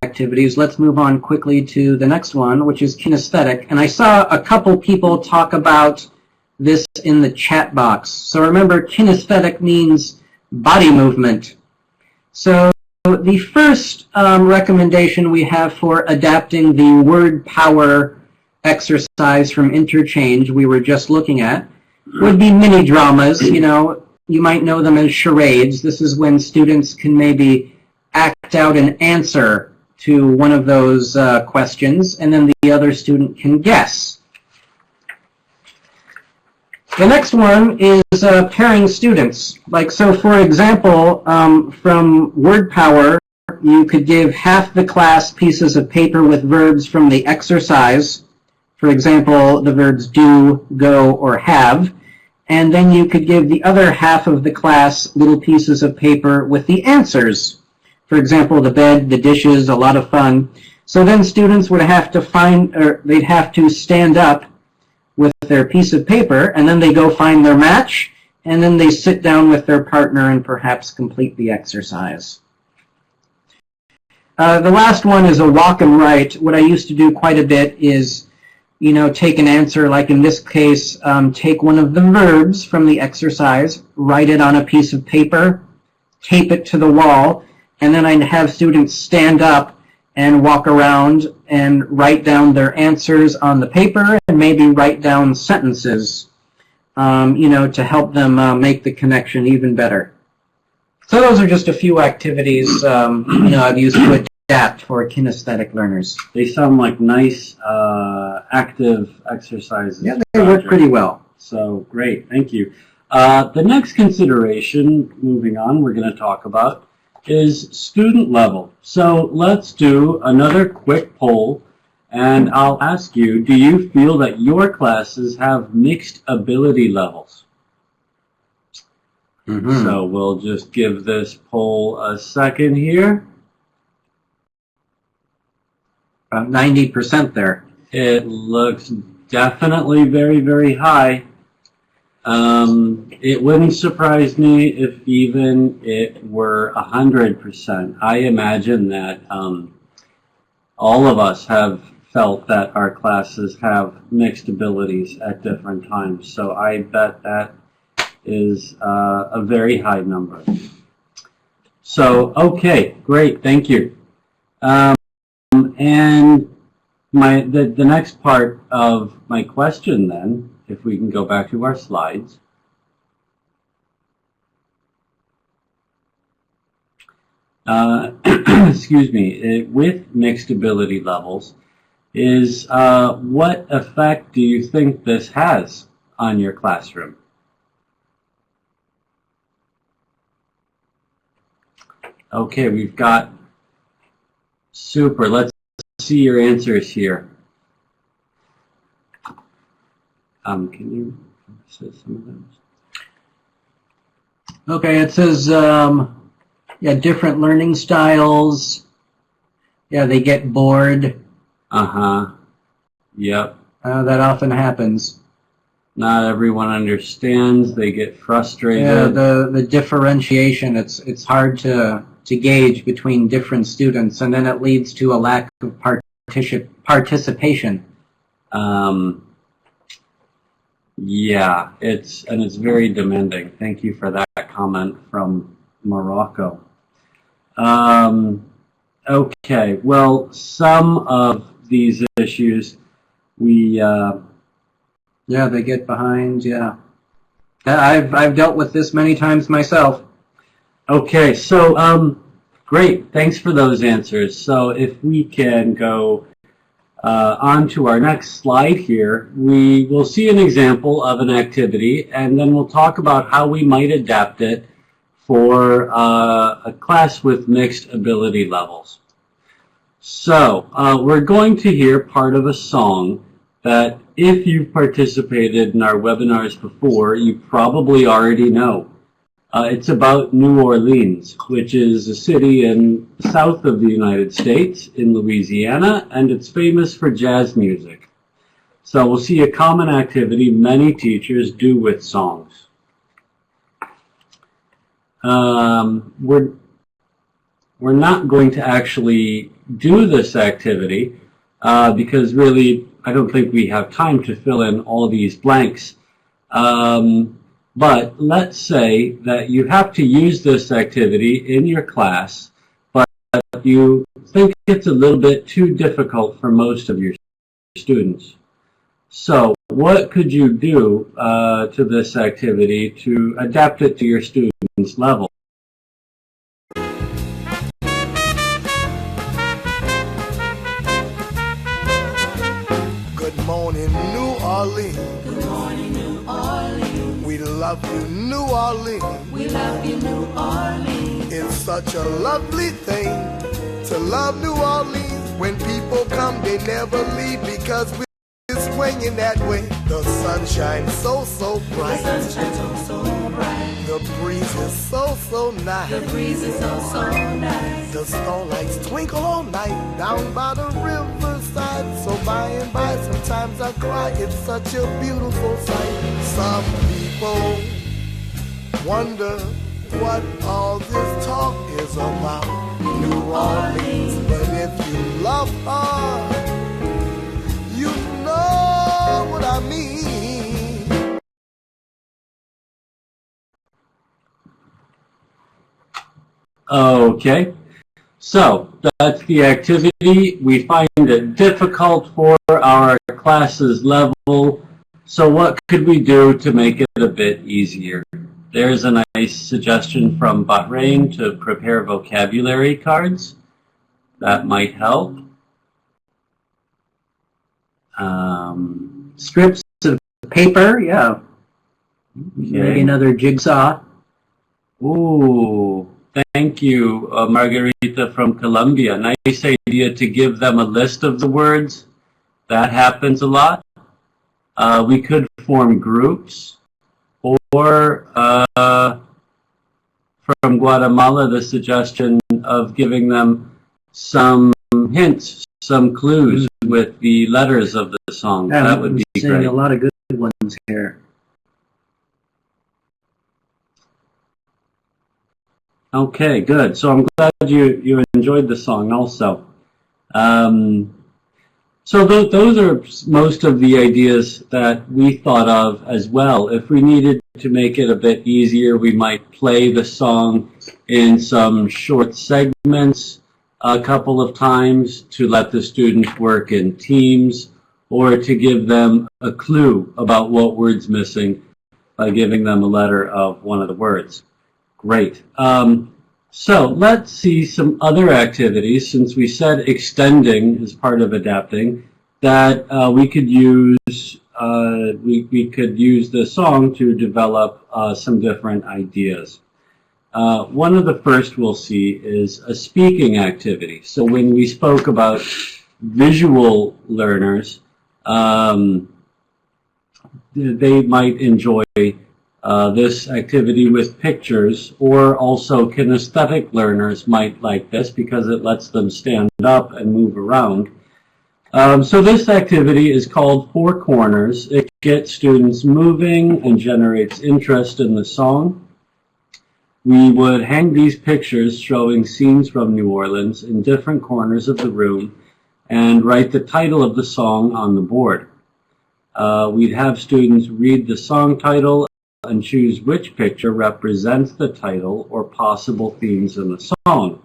activities, let's move on quickly to the next one, which is kinesthetic. And I saw a couple people talk about this in the chat box. So remember, kinesthetic means body movement. So the first recommendation we have for adapting the word power exercise from interchange we were just looking at would be mini dramas. You know, you might know them as charades. This is when students can maybe act out an answer to one of those questions, and then the other student can guess. The next one is pairing students. Like, so for example, from word power, you could give half the class pieces of paper with verbs from the exercise. For example, the verbs do, go, or have. And then you could give the other half of the class little pieces of paper with the answers. For example, the bed, the dishes, a lot of fun. So then students would have to find, or they'd have to stand up with their piece of paper, and then they go find their match, and then they sit down with their partner and perhaps complete the exercise. The last one is a walk and write. What I used to do quite a bit is, you know, take an answer, like in this case, take one of the verbs from the exercise, write it on a piece of paper, tape it to the wall, and then I'd have students stand up and walk around and write down their answers on the paper and maybe write down sentences, you know, to help them make the connection even better. So those are just a few activities, you know, I've used to adapt for kinesthetic learners. They sound like nice, active exercises. Yeah, they work pretty well. So great, thank you. The next consideration, moving on, we're going to talk about is student level. So let's do another quick poll, and I'll ask you, do you feel that your classes have mixed ability levels? Mm-hmm. So we'll just give this poll a second here. About 90% there. It looks definitely very, very high. It wouldn't surprise me if even it were 100%. I imagine that all of us have felt that our classes have mixed abilities at different times. So I bet that is a very high number. So, okay, great, thank you. And the next part of my question then, if we can go back to our slides. Excuse me, with mixed ability levels, is what effect do you think this has on your classroom? Okay, we've got, super, let's see your answers here. Can you say some of those? Okay, it says, yeah, different learning styles. Yeah, they get bored. Uh-huh. Yep. That often happens. Not everyone understands. They get frustrated. Yeah, the differentiation, it's hard to gauge between different students, and then it leads to a lack of participation. Yeah, it's very demanding. Thank you for that comment from Morocco. Okay, well, some of these issues Yeah, they get behind, yeah. I've dealt with this many times myself. Okay, so great. Thanks for those answers. So if we can go on to our next slide here, we will see an example of an activity, and then we'll talk about how we might adapt it for a class with mixed ability levels. So we're going to hear part of a song that if you've participated in our webinars before, you probably already know. It's about New Orleans, which is a city in the south of the United States in Louisiana, and it's famous for jazz music. So we'll see a common activity many teachers do with songs. We're not going to actually do this activity because really I don't think we have time to fill in all these blanks. But let's say that you have to use this activity in your class, but you think it's a little bit too difficult for most of your students. So what could you do to this activity to adapt it to your students' level? Good morning, New Orleans. Good morning, New Orleans. We love you, New Orleans. We love you, New Orleans. It's such a lovely thing to love New Orleans. When people come, they never leave because we're swinging that way. The sun shines so, so bright. The sun shines so, so bright. The breeze is so, so nice. The breeze is so, so nice. The starlights twinkle all night down by the riverside. So by and by, sometimes I cry. It's such a beautiful sight. Some people wonder what all this talk is about. New Orleans, but if you love her, you know what I mean. Okay, so that's the activity. We find it difficult for our classes level. So what could we do to make it a bit easier? There's a nice suggestion from Bahrain to prepare vocabulary cards. That might help. Strips of paper, yeah. Okay. Maybe another jigsaw. Ooh, thank you, Margarita from Colombia. Nice idea to give them a list of the words. That happens a lot. We could form groups, or from Guatemala, the suggestion of giving them some hints, some clues with the letters of the song. Yeah, that would be great. A lot of good ones here. Okay, good. So I'm glad you enjoyed the song also. So those are most of the ideas that we thought of as well. If we needed to make it a bit easier, we might play the song in some short segments a couple of times to let the students work in teams, or to give them a clue about what word's missing by giving them a letter of one of the words. Great. So let's see some other activities, since we said extending is part of adapting, that we could use the song to develop some different ideas. One of the first we'll see is a speaking activity. So when we spoke about visual learners, they might enjoy this activity with pictures, or also kinesthetic learners might like this because it lets them stand up and move around. So this activity is called Four Corners. It gets students moving and generates interest in the song. We would hang these pictures showing scenes from New Orleans in different corners of the room, and write the title of the song on the board. We'd have students read the song title and choose which picture represents the title or possible themes in the song.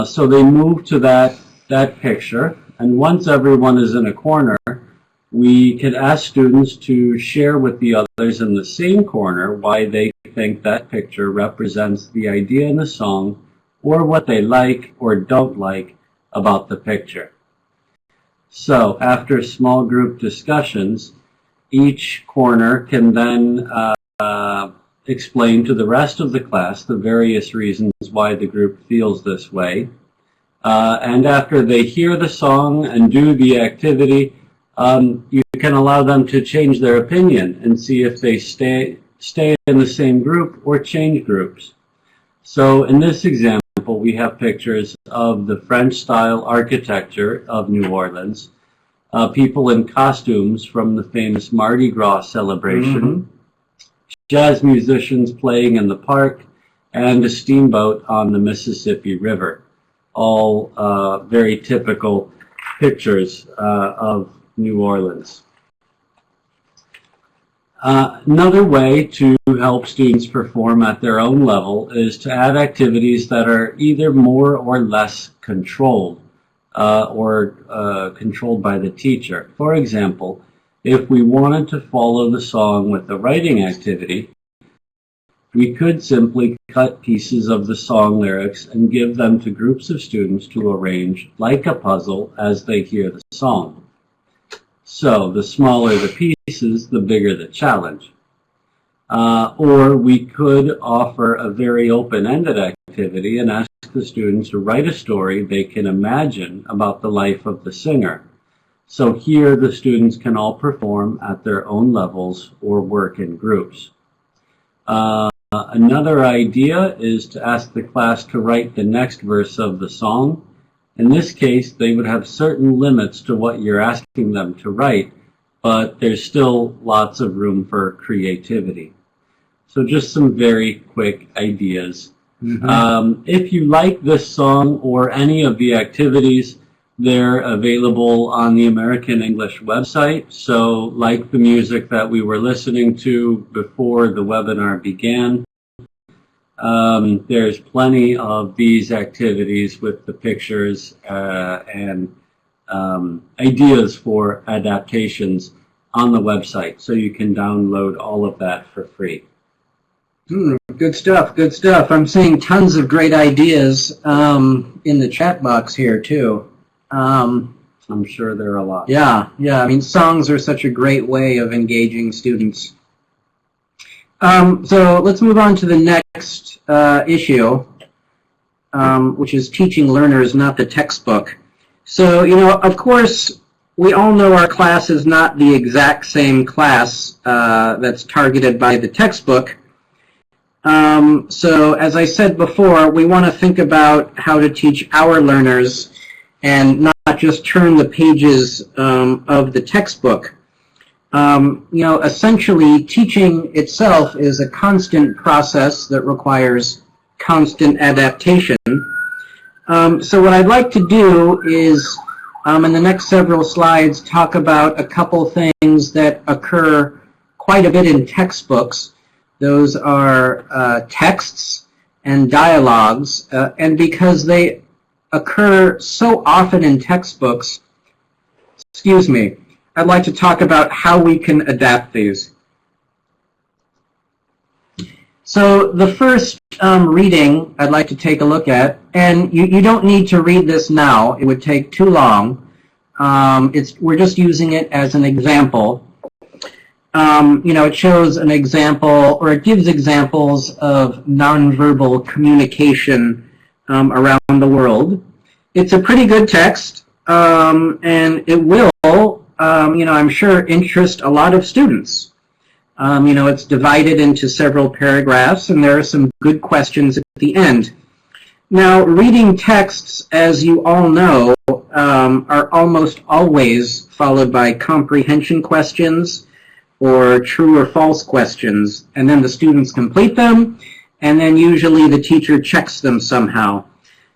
So they move to that picture, and once everyone is in a corner, we could ask students to share with the others in the same corner why they think that picture represents the idea in the song, or what they like or don't like about the picture. So after small group discussions, each corner can then explain to the rest of the class the various reasons why the group feels this way. And after they hear the song and do the activity, you can allow them to change their opinion and see if they stay in the same group or change groups. So in this example, we have pictures of the French-style architecture of New Orleans, people in costumes from the famous Mardi Gras celebration, jazz musicians playing in the park, and a steamboat on the Mississippi River. All very typical pictures of New Orleans. Another way to help students perform at their own level is to add activities that are either more or less controlled or controlled by the teacher. For example, if we wanted to follow the song with a writing activity, we could simply cut pieces of the song lyrics and give them to groups of students to arrange like a puzzle as they hear the song. So the smaller the pieces, the bigger the challenge. Or we could offer a very open-ended activity and ask the students to write a story they can imagine about the life of the singer. So here the students can all perform at their own levels or work in groups. Another idea is to ask the class to write the next verse of the song. In this case, they would have certain limits to what you're asking them to write, but there's still lots of room for creativity. So just some very quick ideas. If you like this song or any of the activities, they're available on the American English website. So like the music that we were listening to before the webinar began, there's plenty of these activities with the pictures and ideas for adaptations on the website. So you can download all of that for free. Good stuff, good stuff. I'm seeing tons of great ideas in the chat box here, too. I'm sure there are a lot. Yeah. I mean, songs are such a great way of engaging students. So let's move on to the next issue, which is teaching learners, not the textbook. So, of course, we all know our class is not the exact same class that's targeted by the textbook. So, as I said before, we want to think about how to teach our learners and not just turn the pages of the textbook. Essentially, teaching itself is a constant process that requires constant adaptation. So what I'd like to do is, in the next several slides, talk about a couple things that occur quite a bit in textbooks. Those are texts and dialogues, and because they occur so often in textbooks, I'd like to talk about how we can adapt these. So the first reading I'd like to take a look at, and you don't need to read this now, it would take too long. We're just using it as an example. It shows an example, or it gives examples of nonverbal communication around the world. It's a pretty good text, and it will, I'm sure, interest a lot of students. It's divided into several paragraphs, and there are some good questions at the end. Now, reading texts, as you all know, are almost always followed by comprehension questions or true or false questions, and then the students complete them, and then usually the teacher checks them somehow.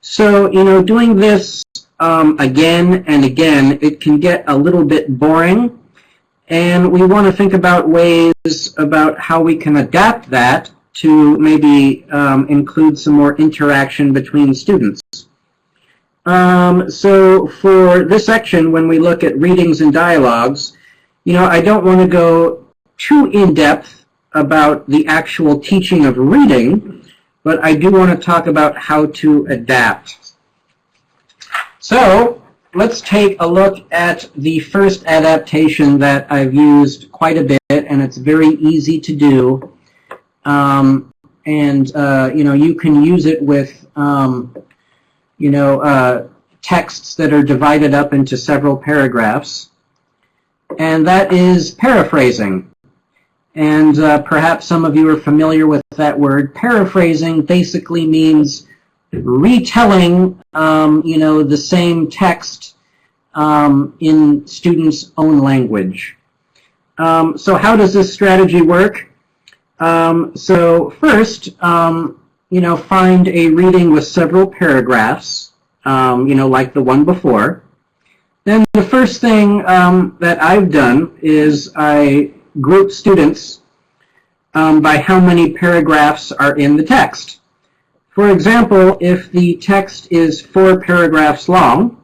So, doing this again and again, it can get a little bit boring. And we want to think about ways about how we can adapt that to maybe include some more interaction between students. So for this section, when we look at readings and dialogues, I don't want to go too in-depth about the actual teaching of reading, but I do want to talk about how to adapt. So let's take a look at the first adaptation that I've used quite a bit, and it's very easy to do. You can use it with, texts that are divided up into several paragraphs, and that is paraphrasing. And perhaps some of you are familiar with that word. Paraphrasing basically means retelling, the same text in students' own language. So how does this strategy work? So first, find a reading with several paragraphs, like the one before. Then the first thing that I've done is I group students by how many paragraphs are in the text. For example, if the text is 4 paragraphs long,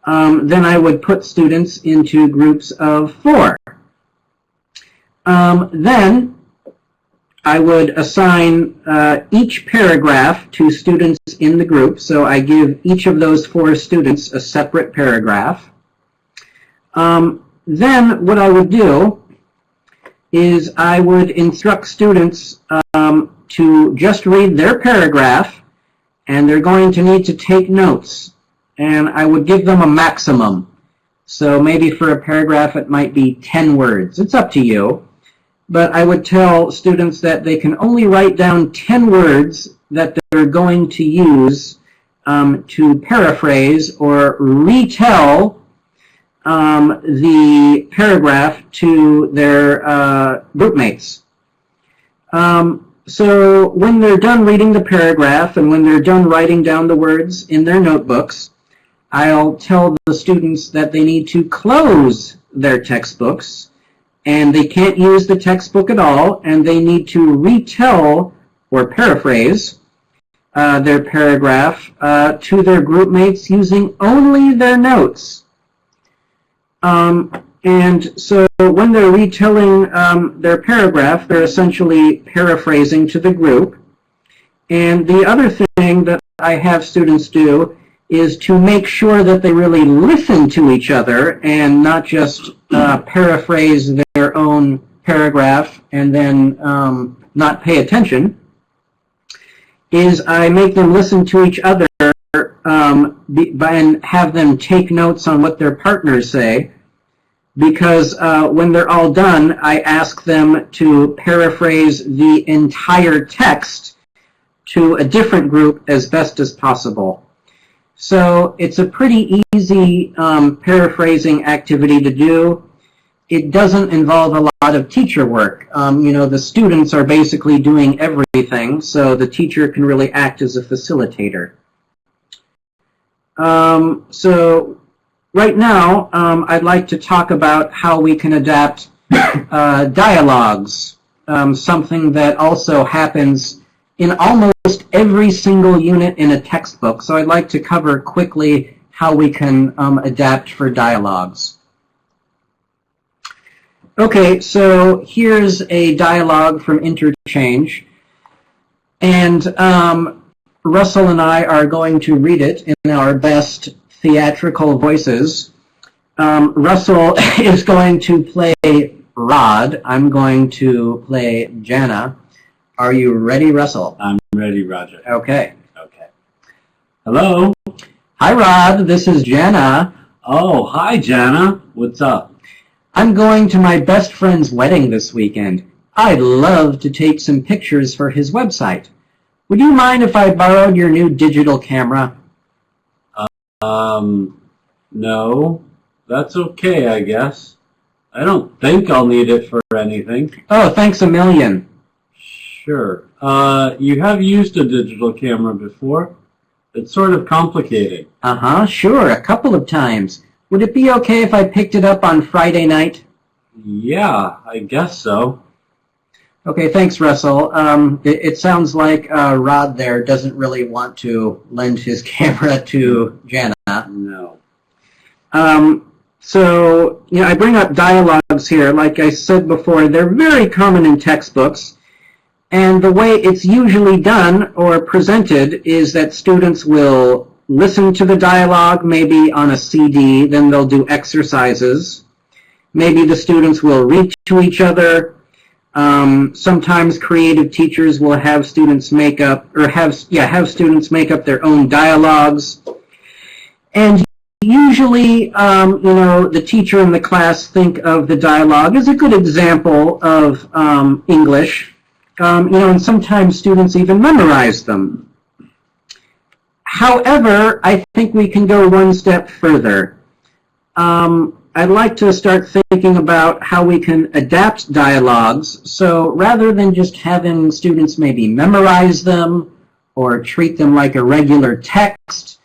then I would put students into groups of 4. Then I would assign each paragraph to students in the group, so I give each of those 4 students a separate paragraph. Then what I would do is I would instruct students to just read their paragraph, and they're going to need to take notes. And I would give them a maximum. So maybe for a paragraph it might be 10 words. It's up to you. But I would tell students that they can only write down 10 words that they're going to use to paraphrase or retell the paragraph to their group mates. So when they're done reading the paragraph and when they're done writing down the words in their notebooks, I'll tell the students that they need to close their textbooks, and they can't use the textbook at all, and they need to retell or paraphrase their paragraph to their group mates using only their notes. And so when they're retelling their paragraph, they're essentially paraphrasing to the group. And the other thing that I have students do is to make sure that they really listen to each other and not just paraphrase their own paragraph and then not pay attention, is I make them listen to each other and have them take notes on what their partners say, because when they're all done, I ask them to paraphrase the entire text to a different group as best as possible. So it's a pretty easy paraphrasing activity to do. It doesn't involve a lot of teacher work. The students are basically doing everything, so the teacher can really act as a facilitator. So right now, I'd like to talk about how we can adapt dialogues, something that also happens in almost every single unit in a textbook. So I'd like to cover quickly how we can adapt for dialogues. Okay, so here's a dialogue from Interchange, and Russell and I are going to read it in our best theatrical voices. Russell is going to play Rod. I'm going to play Jana. Are you ready, Russell? I'm ready, Roger. Okay. Okay. Hello? Hi, Rod. This is Jana. Oh, hi, Jana. What's up? I'm going to my best friend's wedding this weekend. I'd love to take some pictures for his website. Would you mind if I borrowed your new digital camera? No. That's okay, I guess. I don't think I'll need it for anything. Oh, thanks a million. Sure. You have used a digital camera before? It's sort of complicated. Uh-huh, sure, a couple of times. Would it be okay if I picked it up on Friday night? Yeah, I guess so. Okay, thanks, Russell. It sounds like Rod there doesn't really want to lend his camera to Jana. No. So, I bring up dialogues here. Like I said before, they're very common in textbooks. And the way it's usually done or presented is that students will listen to the dialogue, maybe on a CD, then they'll do exercises. Maybe the students will read to each other. Sometimes creative teachers will have students make up, or have students make up their own dialogues. And usually, the teacher in the class think of the dialogue as a good example of English. And sometimes students even memorize them. However, I think we can go one step further. I'd like to start thinking about how we can adapt dialogues. So rather than just having students maybe memorize them or treat them like a regular text,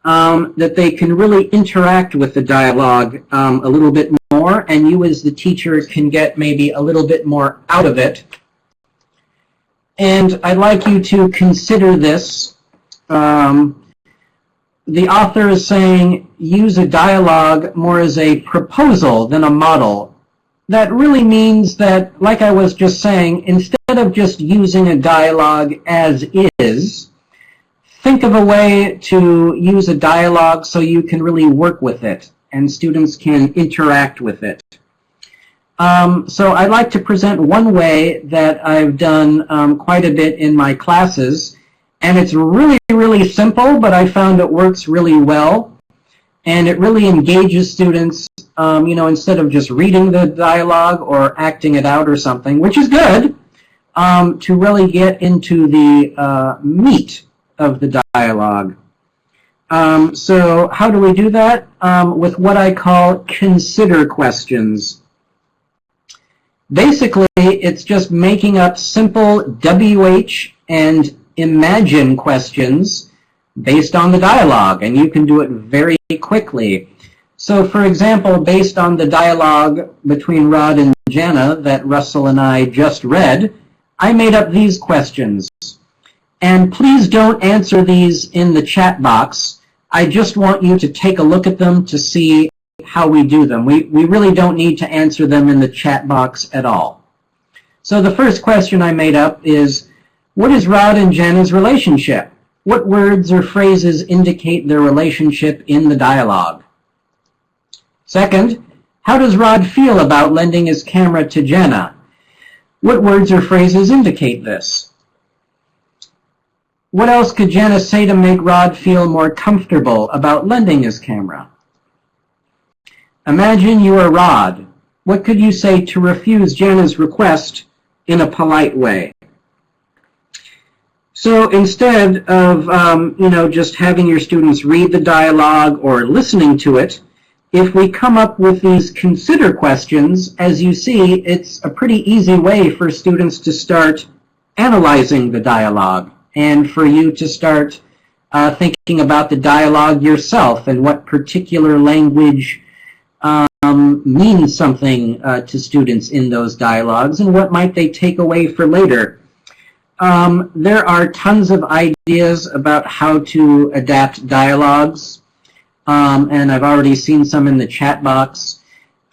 that they can really interact with the dialogue a little bit more, and you as the teacher can get maybe a little bit more out of it. And I'd like you to consider this. The author is saying use a dialogue more as a proposal than a model. That really means that, like I was just saying, instead of just using a dialogue as is, think of a way to use a dialogue so you can really work with it and students can interact with it. So I'd like to present one way that I've done quite a bit in my classes. And it's really, really simple, but I found it works really well. And it really engages students, instead of just reading the dialogue or acting it out or something, which is good, to really get into the meat of the dialogue. So how do we do that? With what I call consider questions. Basically, it's just making up simple WH and imagine questions based on the dialogue, and you can do it very quickly. So, for example, based on the dialogue between Rod and Jana that Russell and I just read, I made up these questions. And please don't answer these in the chat box. I just want you to take a look at them to see how we do them. We really don't need to answer them in the chat box at all. So the first question I made up is, what is Rod and Jana's relationship? What words or phrases indicate their relationship in the dialogue? Second, how does Rod feel about lending his camera to Jana? What words or phrases indicate this? What else could Jana say to make Rod feel more comfortable about lending his camera? Imagine you are Rod. What could you say to refuse Jana's request in a polite way? So instead of, just having your students read the dialogue or listening to it, if we come up with these consider questions, as you see, it's a pretty easy way for students to start analyzing the dialogue and for you to start thinking about the dialogue yourself and what particular language means something to students in those dialogues and what might they take away for later. There are tons of ideas about how to adapt dialogues, and I've already seen some in the chat box.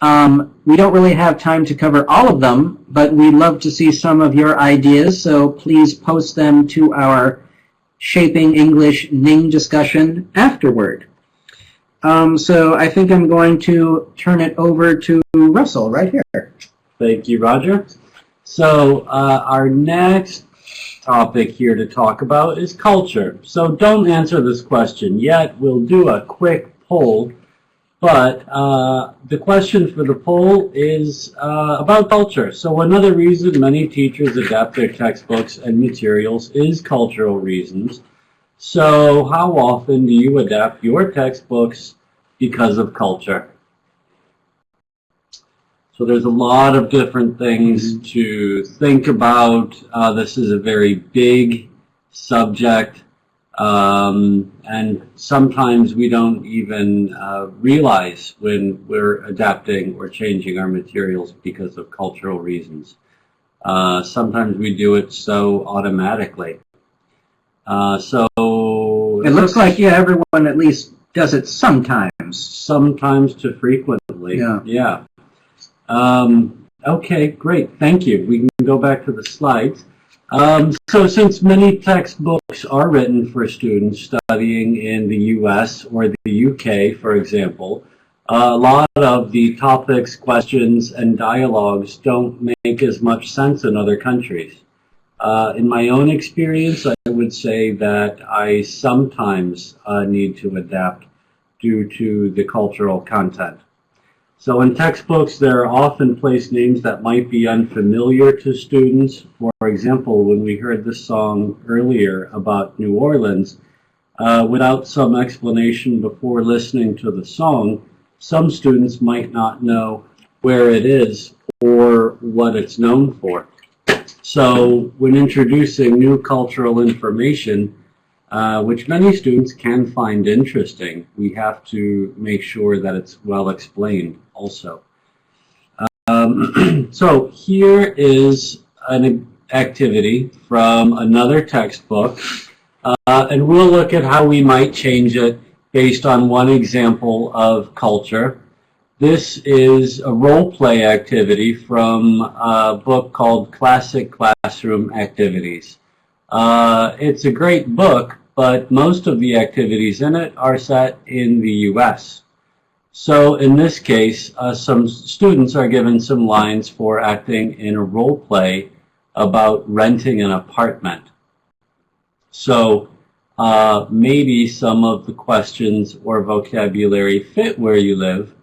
We don't really have time to cover all of them, but we'd love to see some of your ideas, so please post them to our Shaping English Ning discussion afterward. So I think I'm going to turn it over to Russell right here. Thank you, Roger. So our next topic here to talk about is culture. So don't answer this question yet. We'll do a quick poll. But the question for the poll is about culture. So another reason many teachers adapt their textbooks and materials is cultural reasons. So how often do you adapt your textbooks because of culture? So there's a lot of different things to think about. This is a very big subject. And sometimes we don't even realize when we're adapting or changing our materials because of cultural reasons. Sometimes we do it so automatically. So it looks like, yeah, everyone at least does it sometimes. Sometimes to frequently. Yeah. Okay, great. Thank you. We can go back to the slides. So since many textbooks are written for students studying in the U.S. or the U.K., for example, a lot of the topics, questions, and dialogues don't make as much sense in other countries. In my own experience, I would say that I sometimes need to adapt due to the cultural content. So in textbooks, there are often place names that might be unfamiliar to students. For example, when we heard the song earlier about New Orleans, without some explanation before listening to the song, some students might not know where it is or what it's known for. So when introducing new cultural information, which many students can find interesting, we have to make sure that it's well explained also. So here is an activity from another textbook, and we'll look at how we might change it based on one example of culture. This is a role play activity from a book called Classic Classroom Activities. It's a great book, but most of the activities in it are set in the U.S. So in this case, some students are given some lines for acting in a role play about renting an apartment. So maybe some of the questions or vocabulary fit where you live,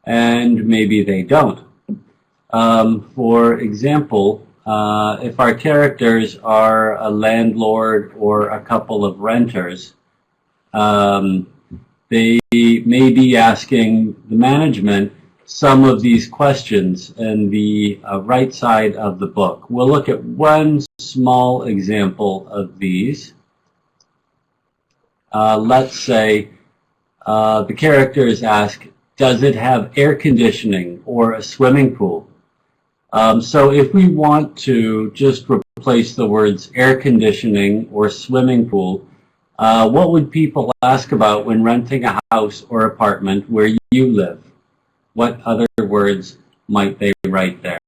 and maybe they don't. For example, if our characters are a landlord or a couple of renters, they may be asking the management some of these questions in the right side of the book. We'll look at one small example of these. Let's say the characters ask, does it have air conditioning or a swimming pool? So if we want to just replace the words air conditioning or swimming pool, what would people ask about when renting a house or apartment where you live? What other words might they write there?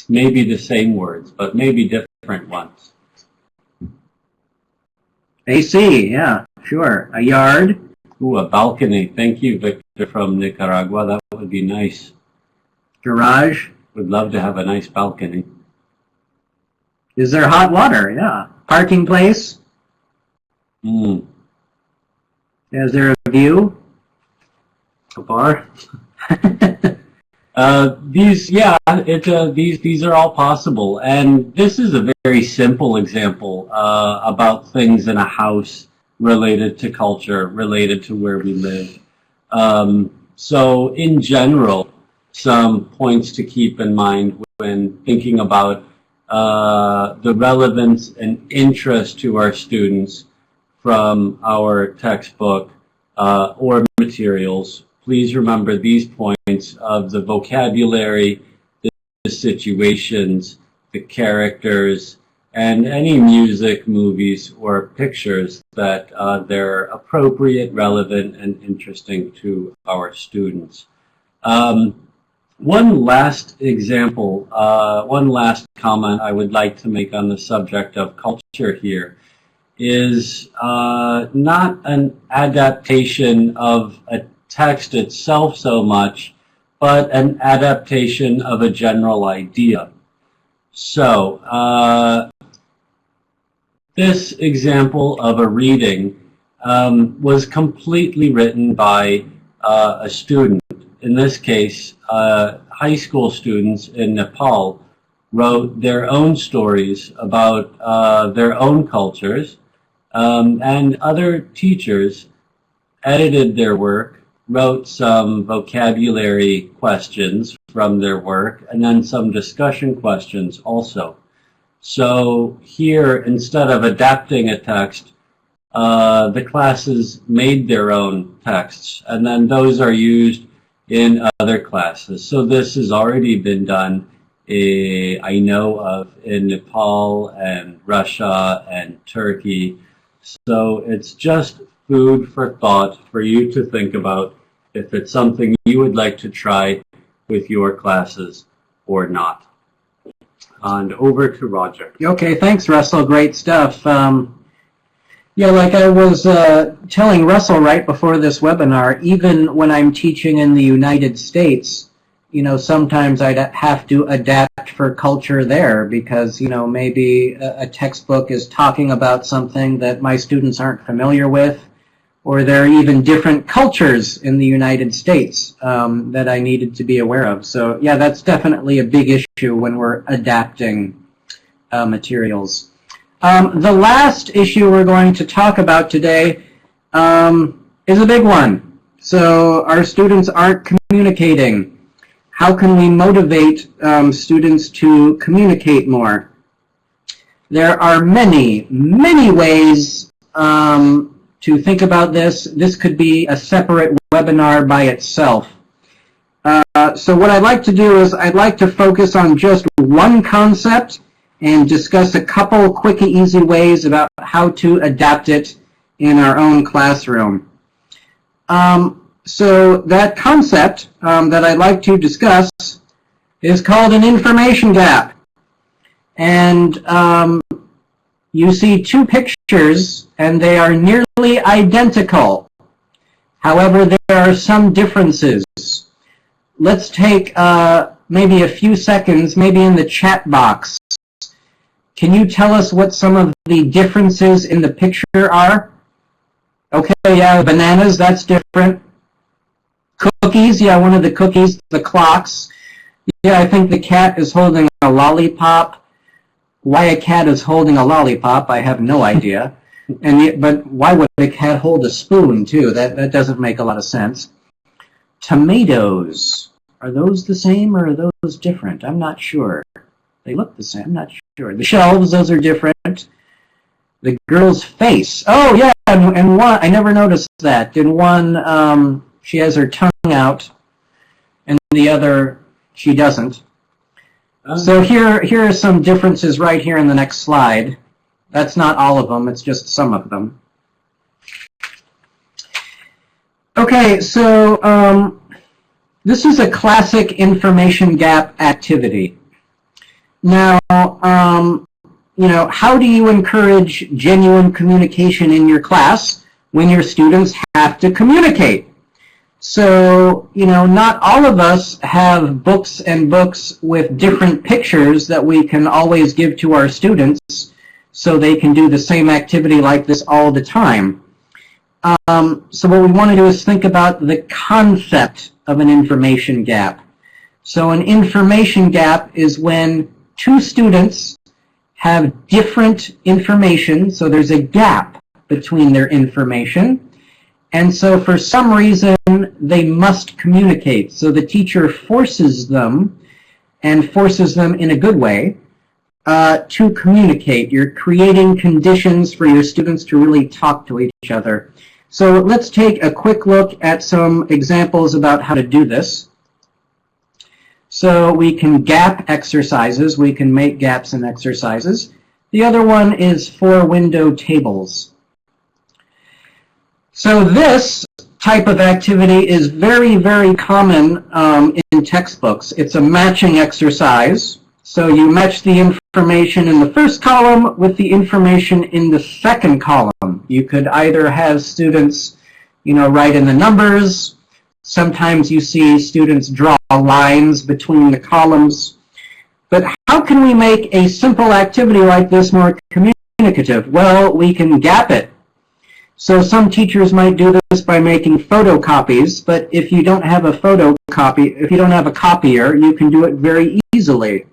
Maybe the same words, but maybe different ones. AC, yeah, sure. A yard. Ooh, a balcony. Thank you, Victor from Nicaragua. That would be nice. Garage. Would love to have a nice balcony. Is there hot water? Yeah. Parking place. Mm. Is there a view? A bar. These are all possible, and this is a very simple example about things in a house related to culture, related to where we live. So in general, some points to keep in mind when thinking about the relevance and interest to our students from our textbook or materials. Please remember these points of the vocabulary, the situations, the characters, and any music, movies, or pictures that they're appropriate, relevant, and interesting to our students. One last example, one last comment I would like to make on the subject of culture here is not an adaptation of a text itself so much, but an adaptation of a general idea. So, this example of a reading was completely written by a student. In this case, high school students in Nepal wrote their own stories about their own cultures, and other teachers edited their work, wrote some vocabulary questions from their work, and then some discussion questions also. So here, instead of adapting a text, the classes made their own texts, and then those are used in other classes. So this has already been done, I know of, in Nepal and Russia and Turkey. So it's just food for thought for you to think about if it's something you would like to try with your classes or not. And over to Roger. Okay, thanks, Russell. Great stuff. Yeah, like I was telling Russell right before this webinar, even when I'm teaching in the United States, you know, sometimes I'd have to adapt for culture there because, you know, maybe a textbook is talking about something that my students aren't familiar with, or there are even different cultures in the United States that I needed to be aware of. So, yeah, that's definitely a big issue when we're adapting materials. The last issue we're going to talk about today is a big one. So our students aren't communicating. How can we motivate students to communicate more? There are many, many ways to think about this. This could be a separate webinar by itself. So what I'd like to do is I'd like to focus on just one concept and discuss a couple quick and easy ways about how to adapt it in our own classroom. So that concept that I'd like to discuss is called an information gap. And you see two pictures, and they are nearly identical. However, there are some differences. Let's take maybe a few seconds, maybe in the chat box. Can you tell us what some of the differences in the picture are? Okay, yeah, bananas, that's different. Cookies, yeah, one of the cookies, the clocks. Yeah, I think the cat is holding a lollipop. Why a cat is holding a lollipop, I have no idea. But why would a cat hold a spoon, too? That doesn't make a lot of sense. Tomatoes, are those the same or are those different? I'm not sure. They look the same, I'm not sure. The shelves, those are different. The girl's face. Oh, yeah, and one, I never noticed that. In one, she has her tongue out, and the other, she doesn't. So here are some differences right here in the next slide. That's not all of them, it's just some of them. Okay, so this is a classic information gap activity. Now, you know, how do you encourage genuine communication in your class when your students have to communicate? So, you know, not all of us have books and books with different pictures that we can always give to our students so they can do the same activity like this all the time. So what we want to do is think about the concept of an information gap. So an information gap is when two students have different information, so there's a gap between their information, and so for some reason they must communicate. So the teacher forces them, and forces them in a good way, to communicate. You're creating conditions for your students to really talk to each other. So let's take a quick look at some examples about how to do this. So we can gap exercises. We can make gaps in exercises. The other one is 4-window tables. So this type of activity is very, very common in textbooks. It's a matching exercise. So you match the information in the first column with the information in the second column. You could either have students, you know, write in the numbers. Sometimes you see students draw lines between the columns. But how can we make a simple activity like this more communicative? Well, we can gap it. So some teachers might do this by making photocopies, but if you don't have a photocopy, if you don't have a copier, you can do it very easily.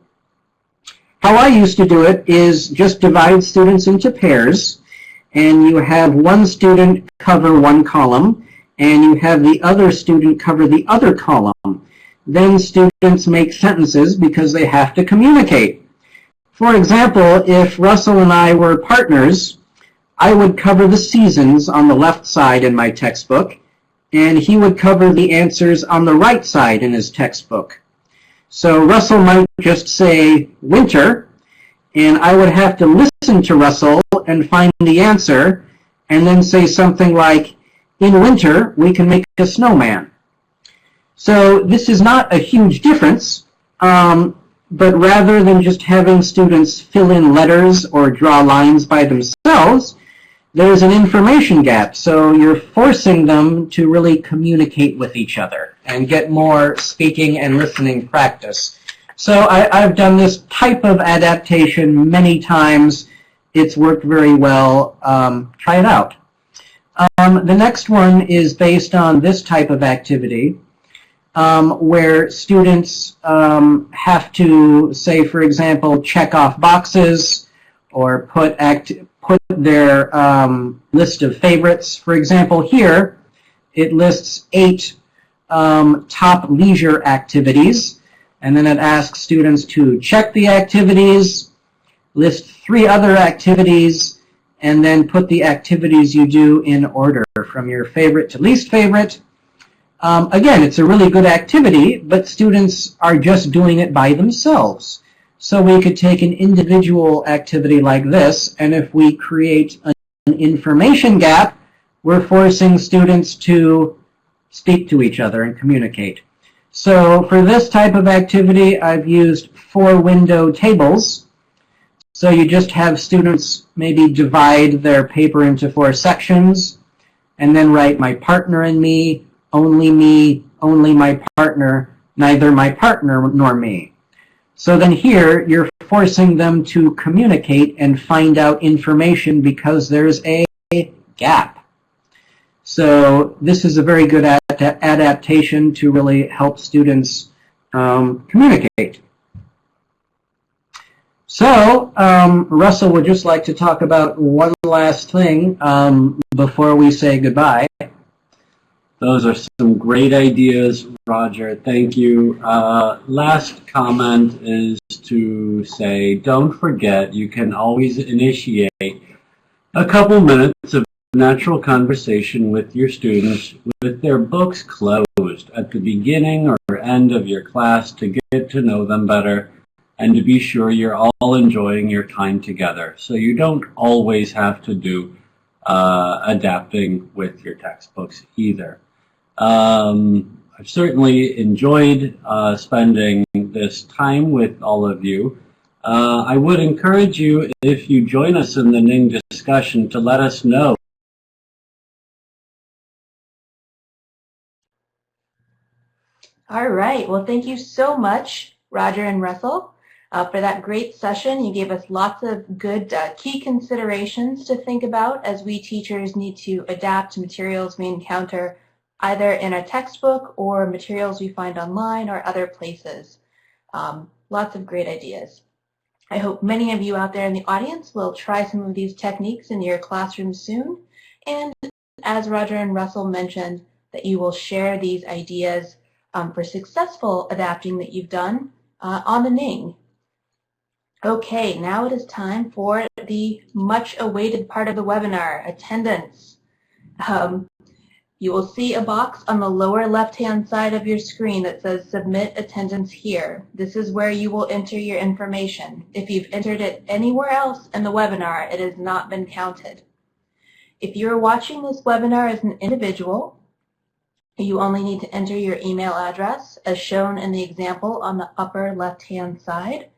How I used to do it is just divide students into pairs, and you have one student cover one column, and you have the other student cover the other column. Then students make sentences because they have to communicate. For example, if Russell and I were partners, I would cover the seasons on the left side in my textbook, and he would cover the answers on the right side in his textbook. So Russell might just say winter, and I would have to listen to Russell and find the answer, and then say something like, in winter, we can make a snowman. So this is not a huge difference, but rather than just having students fill in letters or draw lines by themselves, there's an information gap. So you're forcing them to really communicate with each other and get more speaking and listening practice. So I've done this type of adaptation many times. It's worked very well. Try it out. The next one is based on this type of activity, where students have to, say, for example, check off boxes or put their list of favorites. For example, here it lists 8 top leisure activities, and then it asks students to check the activities, list 3 other activities, and then put the activities you do in order from your favorite to least favorite. Again, it's a really good activity, but students are just doing it by themselves. So we could take an individual activity like this, and if we create an information gap, we're forcing students to speak to each other and communicate. So for this type of activity, I've used 4 window tables. So you just have students maybe divide their paper into 4 sections, and then write my partner and me, only my partner, neither my partner nor me. So then here, you're forcing them to communicate and find out information because there's a gap. So this is a very good adaptation to really help students communicate. So Russell would just like to talk about one last thing before we say goodbye. Those are some great ideas, Roger. Thank you. Last comment is to say, don't forget, you can always initiate a couple minutes of natural conversation with your students with their books closed at the beginning or end of your class to get to know them better and to be sure you're all enjoying your time together. So you don't always have to do adapting with your textbooks either. I've certainly enjoyed spending this time with all of you. I would encourage you, if you join us in the Ning discussion, to let us know. All right. Well, thank you so much, Roger and Russell, for that great session. You gave us lots of good key considerations to think about as we teachers need to adapt to materials we encounter either in a textbook or materials we find online or other places. Lots of great ideas. I hope many of you out there in the audience will try some of these techniques in your classroom soon. And as Roger and Russell mentioned, that you will share these ideas for successful adapting that you've done on the Ning. Okay, now it is time for the much awaited part of the webinar, attendance. You will see a box on the lower left-hand side of your screen that says Submit Attendance Here. This is where you will enter your information. If you've entered it anywhere else in the webinar, it has not been counted. If you're watching this webinar as an individual, you only need to enter your email address as shown in the example on the upper left-hand side.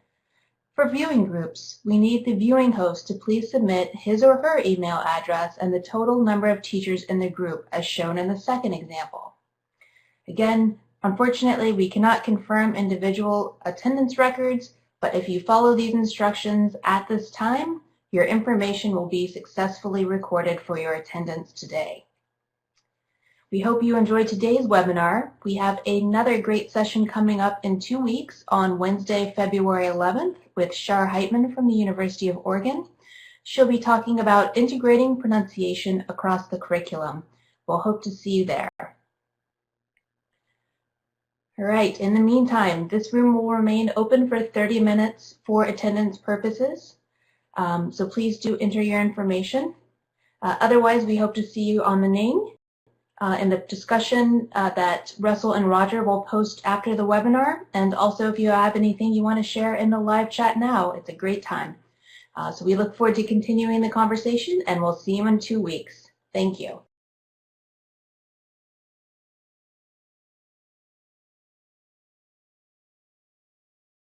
For viewing groups, we need the viewing host to please submit his or her email address and the total number of teachers in the group as shown in the second example. Again, unfortunately, we cannot confirm individual attendance records, but if you follow these instructions at this time, your information will be successfully recorded for your attendance today. We hope you enjoyed today's webinar. We have another great session coming up in 2 weeks on Wednesday, February 11th with Shar Heitman from the University of Oregon. She'll be talking about integrating pronunciation across the curriculum. We'll hope to see you there. All All right. In the meantime, this room will remain open for 30 minutes for attendance purposes. So please do enter your information. Otherwise, we hope to see you on the NANG in the discussion that Russell and Roger will post after the webinar. And also, if you have anything you want to share in the live chat now, it's a great time. So we look forward to continuing the conversation, and we'll see you in 2 weeks. Thank you.